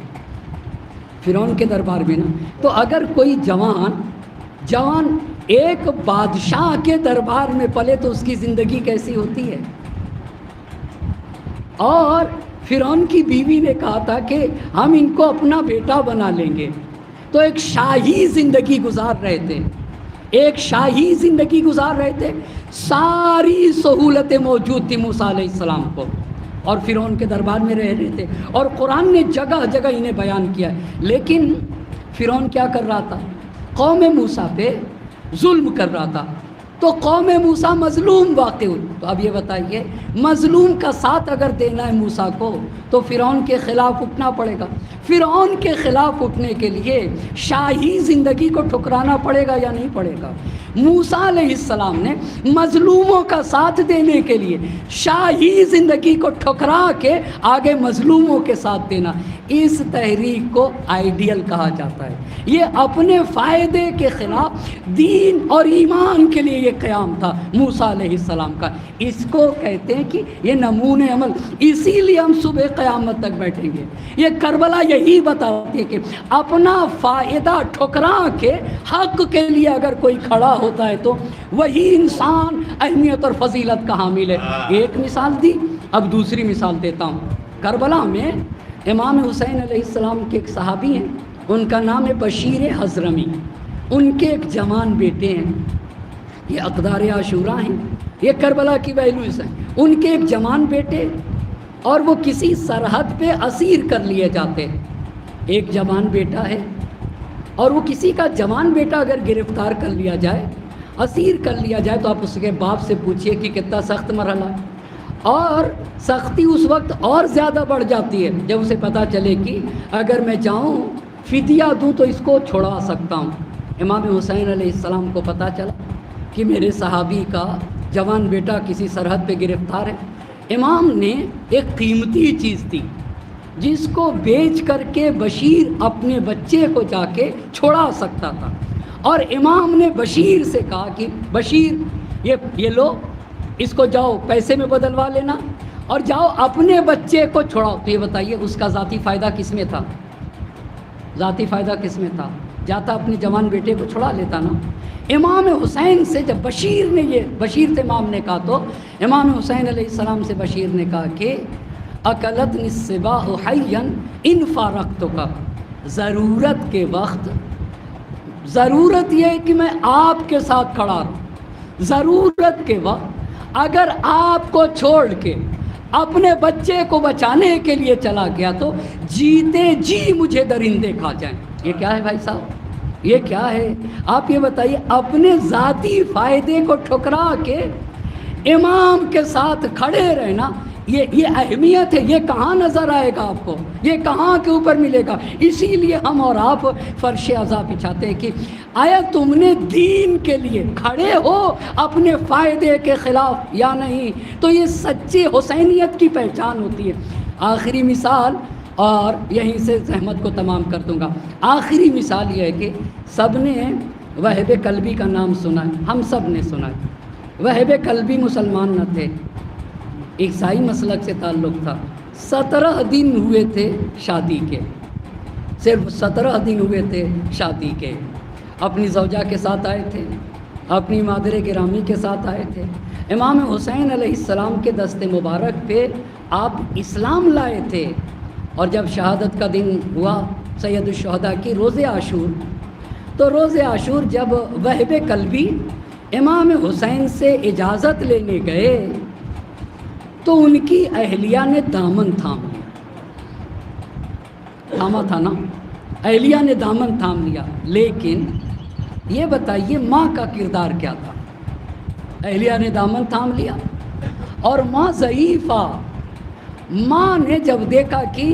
فرعون کے دربار میں نا. تو اگر کوئی جوان ایک بادشاہ کے دربار میں پلے تو اس کی زندگی کیسی ہوتی ہے؟ اور فرعون کی بیوی نے کہا تھا کہ ہم ان کو اپنا بیٹا بنا لیں گے، تو ایک شاہی زندگی گزار رہے تھے، ایک شاہی زندگی گزار رہے تھے، ساری سہولتیں موجود تھی موسیٰ علیہ السلام کو، اور فرعون کے دربار میں رہ رہے تھے، اور قرآن نے جگہ جگہ انہیں بیان کیا ہے۔ لیکن فرعون کیا کر رہا تھا؟ قوم موسیٰ پہ ظلم کر رہا تھا، تو قوم موسیٰ مظلوم واقع ہوئی۔ تو اب یہ بتائیے، مظلوم کا ساتھ اگر دینا ہے موسیٰ کو تو فرعون کے خلاف اٹھنا پڑے گا۔ فرعون کے خلاف اٹھنے کے لیے شاہی زندگی کو ٹھکرانا پڑے گا یا نہیں پڑے گا؟ موسیٰ علیہ السلام نے مظلوموں کا ساتھ دینے کے لیے شاہی زندگی کو ٹھکرا کے آگے مظلوموں کے ساتھ دینا، اس تحریک کو آئیڈیل کہا جاتا ہے۔ یہ اپنے فائدے کے خلاف دین اور ایمان کے لیے یہ قیام تھا موسیٰ علیہ السلام کا، اس کو کہتے ہیں کہ یہ نمونِ عمل۔ اسی لیے ہم صبح قیامت تک بیٹھیں گے۔ یہ کربلا یہی بتاتی ہے کہ اپنا فائدہ ٹھکرا کے حق کے لیے اگر کوئی کھڑا ہوتا ہے تو وہی انسان اہمیت اور فضیلت کا حامل ہے۔ ایک مثال دی، اب دوسری مثال دیتا ہوں۔ کربلا میں امام حسین علیہ السلام کے ایک صحابی ہیں، ان کا نام ہے بشیر حضرمی، ان کے ایک جوان بیٹے ہیں، یہ اقدار عاشورہ ہیں، یہ کربلا کی ویلیوز ہیں۔ ان کے ایک جوان بیٹے اور وہ کسی سرحد پہ اسیر کر لیے جاتے ہیں۔ ایک جوان بیٹا ہے اور وہ کسی کا جوان بیٹا اگر گرفتار کر لیا جائے، اسیر کر لیا جائے، تو آپ اس کے باپ سے پوچھئے کہ کتنا سخت مرحلہ ہے، اور سختی اس وقت اور زیادہ بڑھ جاتی ہے جب اسے پتہ چلے کہ اگر میں جاؤں فدیہ دوں تو اس کو چھڑا سکتا ہوں۔ امام حسین علیہ السلام کو پتہ چلا کہ میرے صحابی کا جوان بیٹا کسی سرحد پہ گرفتار ہے۔ امام نے ایک قیمتی چیز دی جس کو بیچ کر کے بشیر اپنے بچے کو جا کے چھڑا سکتا تھا، اور امام نے بشیر سے کہا کہ بشیر یہ لو، اس کو جاؤ پیسے میں بدلوا لینا اور جاؤ اپنے بچے کو چھڑاؤ۔ تو یہ بتائیے اس کا ذاتی فائدہ کس میں تھا؟ ذاتی فائدہ کس میں تھا؟ جاتا اپنے جوان بیٹے کو چھڑا لیتا نا۔ امام حسین سے جب بشیر سے امام نے کہا تو امام حسین علیہ السلام سے بشیر نے کہا کہ اکلتنی الصباح حیا ان فارقتک، ضرورت کے وقت، ضرورت یہ ہے کہ میں آپ کے ساتھ کھڑا رہوں، ضرورت کے وقت اگر آپ کو چھوڑ کے اپنے بچے کو بچانے کے لیے چلا گیا تو جیتے جی مجھے درندے کھا جائیں۔ یہ کیا ہے بھائی صاحب؟ یہ کیا ہے؟ آپ یہ بتائیے، اپنے ذاتی فائدے کو ٹھکرا کے امام کے ساتھ کھڑے رہنا، یہ اہمیت ہے، یہ کہاں نظر آئے گا آپ کو؟ یہ کہاں کے اوپر ملے گا؟ اسی لیے ہم اور آپ فرش عزا بچھاتے ہیں کہ آیا تم نے دین کے لیے کھڑے ہو اپنے فائدے کے خلاف یا نہیں؟ تو یہ سچی حسینیت کی پہچان ہوتی ہے۔ آخری مثال، اور یہیں سے زحمت کو تمام کر دوں گا۔ آخری مثال یہ ہے کہ سب نے وہب کلبی کا نام سنا ہے، ہم سب نے سنا ہے۔ وہب کلبی مسلمان نہ تھے، عیسائی مسلک سے تعلق تھا۔ 17 دن ہوئے تھے شادی کے، صرف 17 دن ہوئے تھے شادی کے۔ اپنی زوجہ کے ساتھ آئے تھے، اپنی مادر گرامی کے ساتھ آئے تھے۔ امام حسین علیہ السلام کے دست مبارک پہ آپ اسلام لائے تھے، اور جب شہادت کا دن ہوا سید الشہداء کی روز عاشور، تو روز عاشور جب وہب کلبی امام حسین سے اجازت لینے گئے تو ان کی اہلیہ نے دامن تھام لیا، تھاما تھا نا، اہلیہ نے دامن تھام لیا۔ لیکن یہ بتائیے ماں کا کردار کیا تھا؟ اہلیہ نے دامن تھام لیا اور ماں ضعیفہ، ماں نے جب دیکھا کہ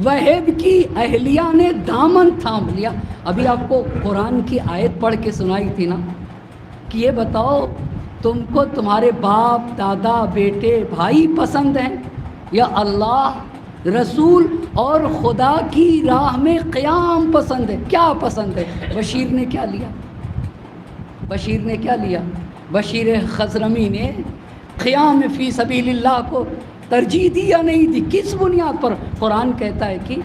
وہب کی اہلیہ نے دامن تھام لیا، ابھی آپ کو قرآن کی آیت پڑھ کے سنائی تھی نا کہ یہ بتاؤ تم کو تمہارے باپ، دادا، بیٹے، بھائی پسند ہیں یا اللہ، رسول اور خدا کی راہ میں قیام پسند ہے؟ کیا پسند ہے؟ بشیر نے کیا لیا؟ بشیر نے کیا لیا؟ بشیر خضرمی نے قیام فی سبیل اللہ کو ترجیح دی یا نہیں دی؟ کس بنیاد پر؟ قرآن کہتا ہے کہ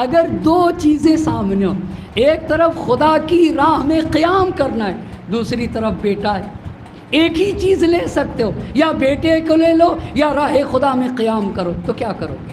اگر دو چیزیں سامنے ہو، ایک طرف خدا کی راہ میں قیام کرنا ہے، دوسری طرف بیٹا ہے، ایک ہی چیز لے سکتے ہو، یا بیٹے کو لے لو یا راہ خدا میں قیام کرو، تو کیا کرو گے؟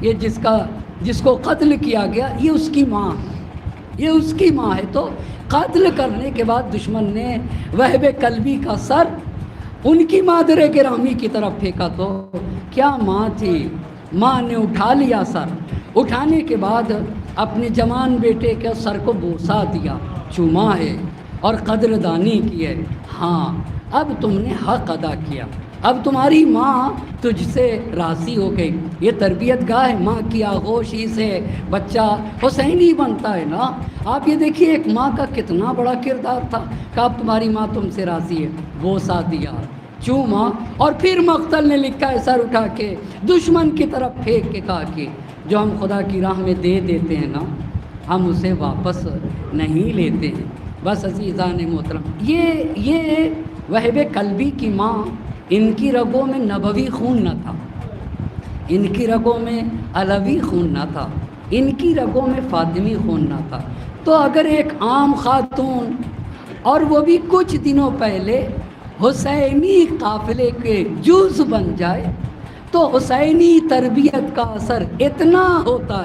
یہ جس کو قتل کیا گیا یہ اس کی ماں ہے، یہ اس کی ماں ہے۔ تو قتل کرنے کے بعد دشمن نے وہب کلبی کا سر ان کی مادر گرامی کی طرف پھینکا، تو کیا ماں تھی، ماں نے اٹھا لیا سر، اٹھانے کے بعد اپنے جوان بیٹے کے سر کو بوسا دیا، چوما ہے اور قدردانی کی ہے، ہاں اب تم نے حق ادا کیا، اب تمہاری ماں تجھ سے راضی ہو گئی۔ یہ تربیت گاہ ہے، ماں کی آغوشی سے بچہ حسینی بنتا ہے نا۔ آپ یہ دیکھیے ایک ماں کا کتنا بڑا کردار تھا کہ اب تمہاری ماں تم سے راضی ہے، بوسا دیا، چوما، اور پھر مقتل نے لکھا ہے سر اٹھا کے دشمن کی طرف پھینک کے کہا کہ جو ہم خدا کی راہ میں دے دیتے ہیں نا ہم اسے واپس نہیں لیتے ہیں۔ بس عزیزان محترم، یہ وہب کلبی کی ماں، ان کی رگوں میں نبوی خون نہ تھا، ان کی رگوں میں علوی خون نہ تھا، ان کی رگوں میں فاطمی خون نہ تھا۔ تو اگر ایک عام خاتون اور وہ بھی کچھ دنوں پہلے حسینی قافلے کے جز بن جائے تو حسینی تربیت کا اثر اتنا ہوتا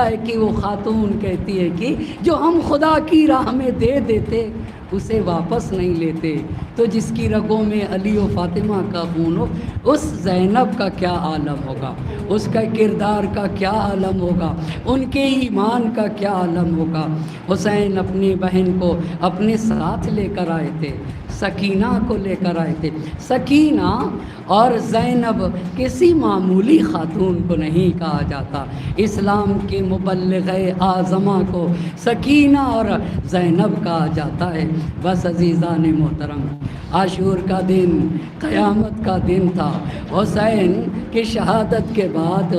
ہے کہ وہ خاتون کہتی ہے کہ جو ہم خدا کی راہ میں دے دیتے اسے واپس نہیں لیتے۔ تو جس کی رگوں میں علی و فاطمہ کا خون ہو، اس زینب کا کیا عالم ہوگا، اس کا کردار کا کیا عالم ہوگا، ان کے ایمان کا کیا عالم ہوگا۔ حسین اپنی بہن کو اپنے ساتھ لے کر آئے تھے، سکینہ کو لے کر آئے تھے۔ سکینہ اور زینب کسی معمولی خاتون کو نہیں کہا جاتا، اسلام کے مبلغ اعظمہ کو سکینہ اور زینب کہا جاتا ہے۔ بس عزیزان محترم، عاشور کا دن قیامت کا دن تھا۔ حسین کی شہادت کے بعد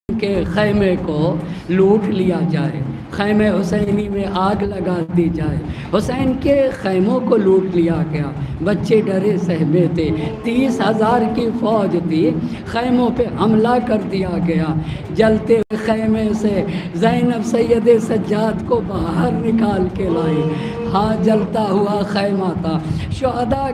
کے خیمے کو لوٹ لیا جائے، خیمے حسینی میں آگ لگا دی جائے، حسین کے خیموں کو لوٹ لیا گیا، بچے ڈرے سہمے تھے، 30,000 کی فوج تھی، خیموں پہ حملہ کر دیا گیا۔ جلتے ہوئے خیمے سے زینب سید سجاد کو باہر نکال کے لائی، ہاں جلتا ہوا خیمہ تھا۔ شہداء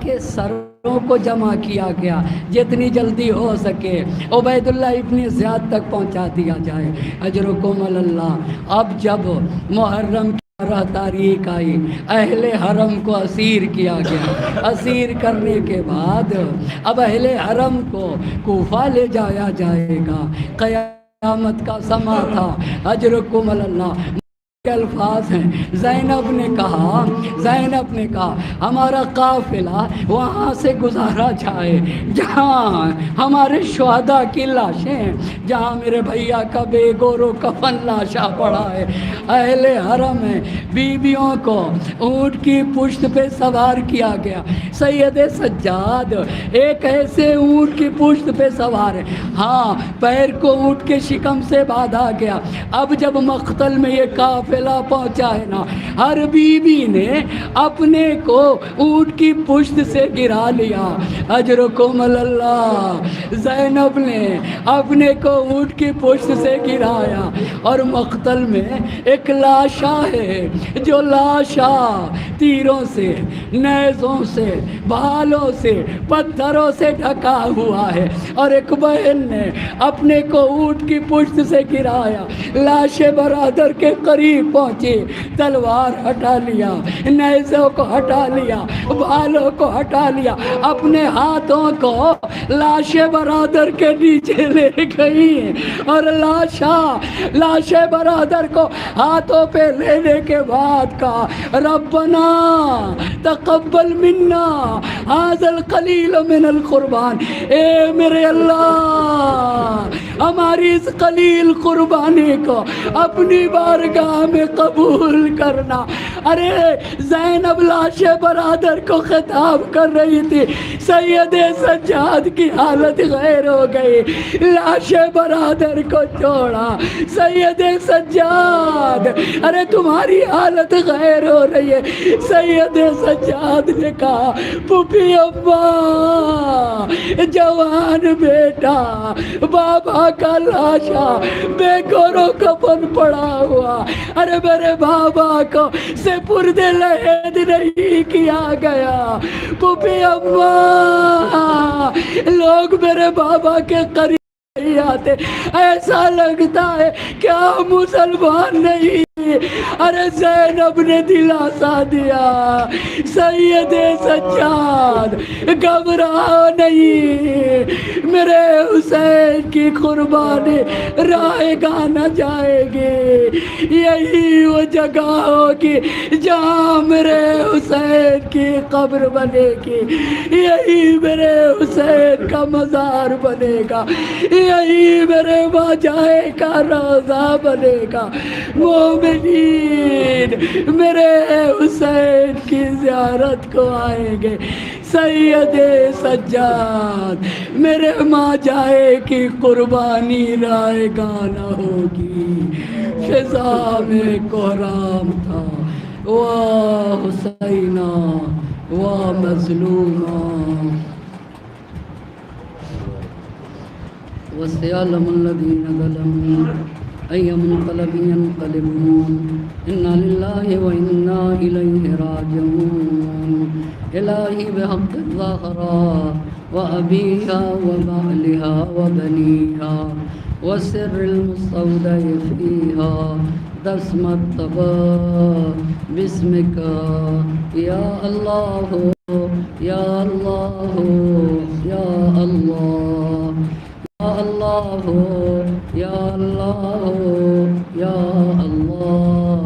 کے سروں کو جمع کیا گیا، جتنی جلدی ہو سکے عبید اللہ ابن زیاد تک پہنچا دیا جائے، اجرکم اللہ۔ اب جب محرم کی 12 تاریخ آئی، اہل حرم کو اسیر کیا گیا، اسیر کرنے کے بعد اب اہل حرم کو کوفہ لے جایا جائے گا۔ قیامت کا سما تھا، اجرکم اللہ کے الفاظ ہیں۔ زینب نے کہا ہمارا قافلہ وہاں سے گزارا جائے جہاں ہمارے شہداء کی لاشیں ہیں، جہاں میرے بھیا کا بے گور و کفن لاشا پڑا ہے۔ اہل حرم ہے، بیویوں کو اونٹ کی پشت پہ سوار کیا گیا۔ سید سجاد ایک ایسے اونٹ کی پشت پہ سوار ہے، ہاں پیر کو اونٹ کے شکم سے باندھا گیا۔ اب جب مقتل میں یہ قافلہ پہنچا ہے نا، ہر بیوی نے اپنے کو اونٹ کی پشت سے گرا لیا، اجرکم اللہ۔ زینب نے اپنے کو اونٹ کی پشت سے گرایا، اور مقتل میں ایک لاشا ہے جو لاشا تیروں سے، نیزوں سے، بھالوں سے، پتھروں سے ڈھکا ہوا ہے، اور ایک بہن نے اپنے کو اونٹ کی پشت سے گرایا، لاش برادر کے قریب پہنچی، تلوار ہٹا لیا، نیزوں کو ہٹا لیا، بھالوں کو ہٹا لیا، اپنے ہاتھوں کو لاش برادر کے نیچے لے گئی، اور لاش برادر کو ہاتھوں پہ لینے کے بعد کہا ربنا تقبل منا ھذا القلیل من القربان، اے میرے اللہ ہماری اس قلیل قربانی کو اپنی بارگاہ میں قبول کرنا۔ ارے زینب لاش برادر کو خطاب کر رہی تھی، سید سجاد کی حالت غیر ہو گئی، لاش برادر کو چھوڑا، سید سجاد ارے تمہاری حالت غیر ہو رہی ہے۔ سید سجاد نے کہا پھوپھی ابا، جوان بیٹا، بابا کا لاشا بے گور و کفن پڑا ہوا، ارے میرے بابا کو اسے پردل عید نہیں کیا گیا۔ پھوپھی اماں، لوگ میرے بابا کے قریب نہیں آتے، ایسا لگتا ہے کیا مسلمان نہیں۔ ارے زینب نے دلاسا دیا، سید سجاد گھبراؤ نہیں، میرے حسین کی قربانی رائے گاہ نہ جائے گی، یہی وہ جگہ ہوگی جہاں میرے حسین کی قبر بنے گی، یہی میرے حسین کا مزار بنے گا، یہی میرے باجائے کا روضہ بنے گا۔ مومنین میرے حسین کی زیارت کو آئیں گے، سید سجاد میرے ماجائے کی قربانی رائے گاہ نہ ہوگی۔ فضا میں کوہرام تھا، واہ حسینہ واہ مظلومہ، وسيعلم الذين ظلموا أي منقلب ينقلبون إنا لله وإنا إليه راجعون۔ إلهي بحق الزهراء وأبيها وبعلها وبنيها والسر المستودع فيها دسم الطبا باسمك يا الله يا الله يا الله يا الله يا الله يا الله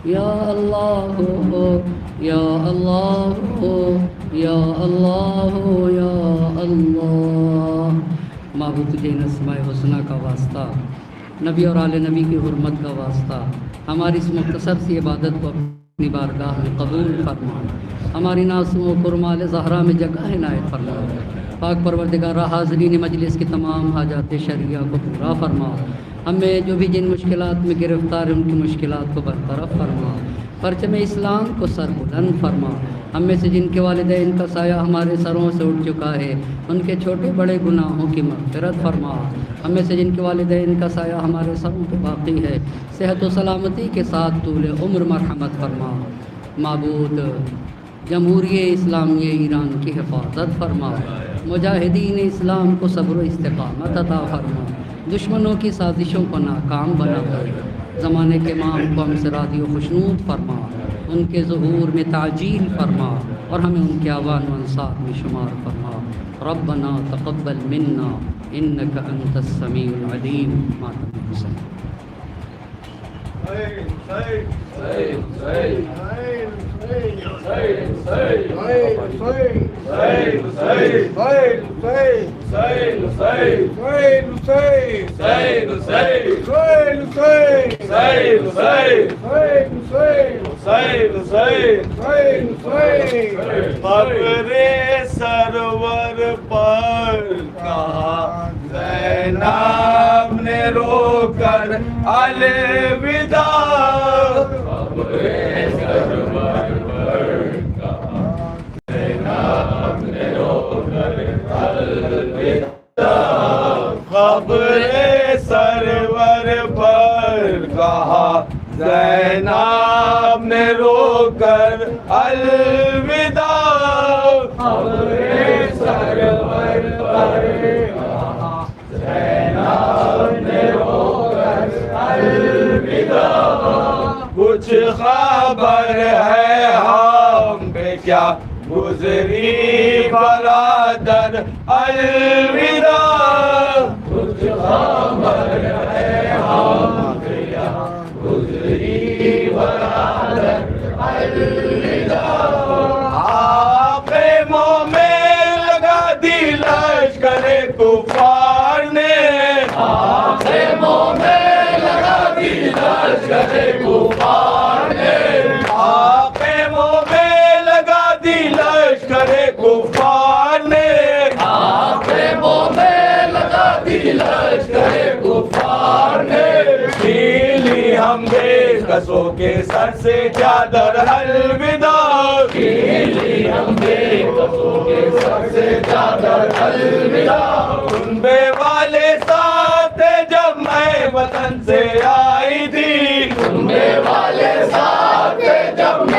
يا الله يا الله يا الله يا الله۔ معبود تجھے ان اسماء حسنہ کا واسطہ، نبی اور آل نبی کی حرمت کا واسطہ، ہماری اس مختصر سی عبادت کو اپنی بارگاہ میں قبول فرما، ہماری ناسوں و قرمال زہرا میں جگہ عنایت فرما۔ پاک پروردگارہ حاضرین مجلس کی تمام حاجات شرعیہ کو پورا فرما، ہمیں جو بھی جن مشکلات میں گرفتار ہیں ان کی مشکلات کو برطرف فرما، پرچم اسلام کو سر بلند فرما۔ ہم میں سے جن کے والدین کا سایہ ہمارے سروں سے اٹھ چکا ہے ان کے چھوٹے بڑے گناہوں کی مغفرت فرما۔ ہم میں سے جن کے والدین کا سایہ ہمارے سروں پہ باقی ہے صحت و سلامتی کے ساتھ طول عمر مرحمت فرما۔ معبود جمہوریہ اسلامیہ ایران کی حفاظت فرما، مجاہدین اسلام کو صبر و استقامت عطا فرما، دشمنوں کی سازشوں کو ناکام بنا کر زمانے کے امام کو ہم سے راضی و خوشنود فرما، ان کے ظہور میں تعجیل فرما اور ہمیں ان کے اعوان و انصار میں شمار فرما۔ ربنا تقبل منا انک انت السمیع العلیم۔ ماتم حسین۔ سرور پر کہا زینب نے رو کر الوداع، سرور پر کہا زینب نے رو کر الوداع، خبر سرور پر کہا زینب نے رو کر الوداع، خبر سرور پر کہا زینب نے رو کر الوداع، کچھ خبر ہے ہم پہ کیا گزری برادر الوداع، کچھ خبر ہے ہم پہ کیا گزری برادر الوداع، آپ منہ میں لگا دی لشکر کفار نے، آپ منہ میں لگا دی لشکر کفار نے، آپ منہ میں لگا دی لشکر کفار نے، آپ منہ میں لگا دی لشکر کفار نے، چھیلی ہم بے کسوں کے سر سے چادر الوداع، چھیلی ہم بے کسوں کے سر سے چادر الوداع، ان بے والے ساتھ جب میں وطن سے آئی تھی، ان بے والے ساتھ جب میں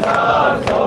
700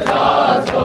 700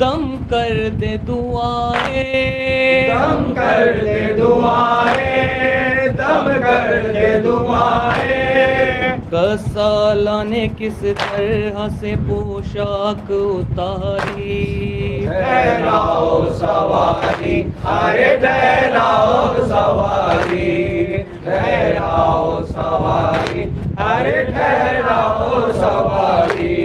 دم کر دے دعائیں، دم کر دے دعائیں، دم کر دے دعائیں، کسالہ نے کس طرح سے پوشاک اتاری، ٹھہراؤ سواری، ارے ٹھہراؤ سواری، ٹھہراؤ سواری، ارے ٹھہراؤ سواری،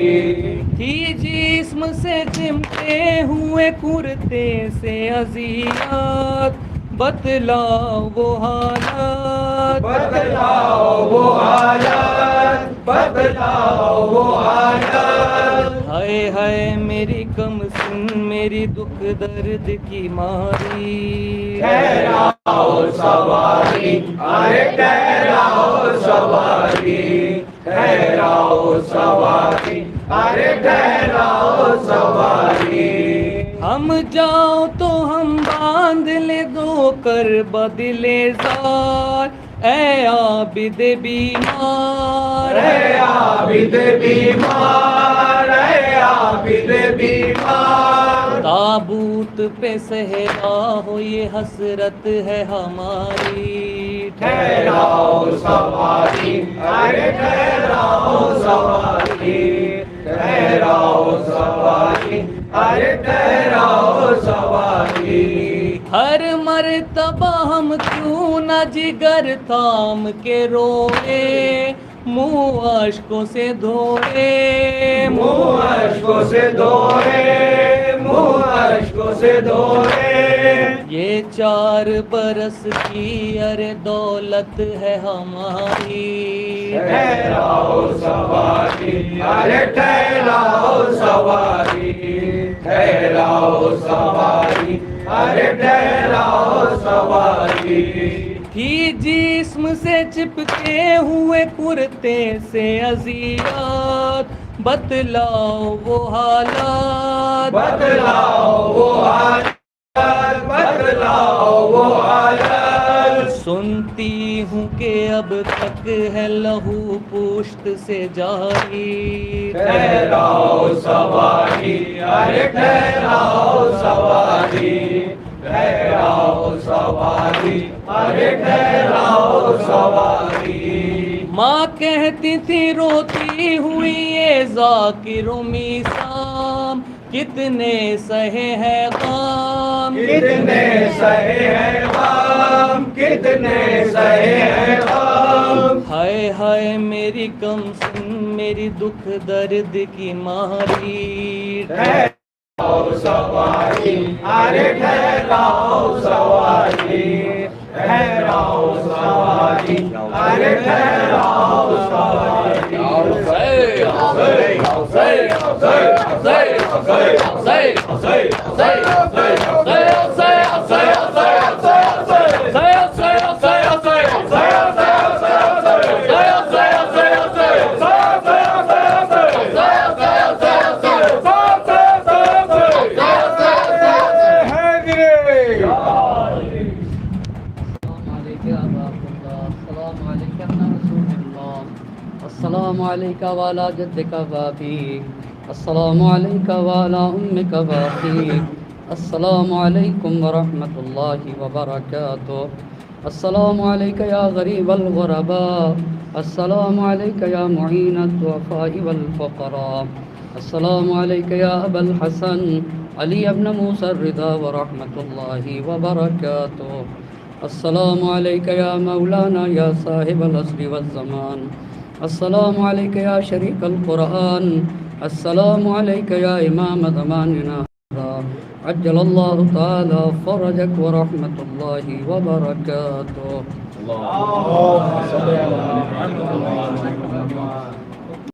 تھی جسم سے چمٹے ہوئے کرتے سے اذیت، بتلاؤ وہ حالات، بتلاؤ وہ حالت، بتلاؤ وہ حالت، ہائے ہائے میری کم سن میری دکھ درد کی ماری، ٹھہراؤ سواری، ارے ٹھہراؤ سواری، ٹھہراؤ سواری، ارے ٹھہراؤ سواری، ہم جاؤ تو ہم باندھ لے دو کر بدلے زار، اے عابد بیمار، اے عابد بیمار، اے عابد بیمار، تابوت پہ صحرا ہو یہ حسرت ہے ہماری، ٹھہراؤ سواری، ارے ٹھہراؤ سواری، ٹھہراؤ سواری، ارے ٹھہراؤ سواری، ہر مرتبہ ہم کیوں نہ جگر تھام کے روئے، منہ اشکوں سے دھوئے، منہ اشکوں سے دھوئے، منہ اشکوں سے دھوئے، یہ 4 برس کی ارے دولت ہے ہماری، ٹھہراؤ سواری، ارے ٹھہراؤ سواری، ٹھہراؤ سواری، ارے ٹھہراؤ سواری، تھی جسم سے چپکے ہوئے کرتے سے اذیت، بتلاؤ وہ حالات، بتلاؤ وہ حالت، بتلاؤ وہ حالت، سنتی ہوں کہ اب تک ہے لہو پشت سے جاری، ٹھہراؤ سواری، ارے ٹھہراؤ سواری، ٹھہراؤ سواری، ارے ٹھہراؤ سواری، ماں کہتی تھی روتی ہوئی یہ ذاکر و میثام، کتنے سہے ہیں غام، کتنے سہے ہیں غم، کتنے سہے ہیں غم، ہائے ہائے میری کم سن میری دکھ درد کی ماری، ٹھہراؤ سواری، ارے ٹھہراؤ سواری، ٹھہراؤ سواری، ارے ٹھہراؤ سواری، السلام علیک وعلی جدک وابیک، السلام علیک وعلی امک واخیک، السلام علیکم ورحمۃ اللہ وبرکاتہ، السلام علیک یا غریب الغرباء، السلام علیک یا معین الضعفاء والفقراء، السلام علیک یا ابا الحسن علی ابن موسیٰ الرضا ورحمۃ اللہ وبرکاتہ، السلام علیک یا مولانا یا صاحب العصر والزمان، السلام علیک یا شریک القرآن، السلام علیک یا امام زماننا عجل اللہ تعالی فرجک ورحمۃ اللہ وبرکاتہ۔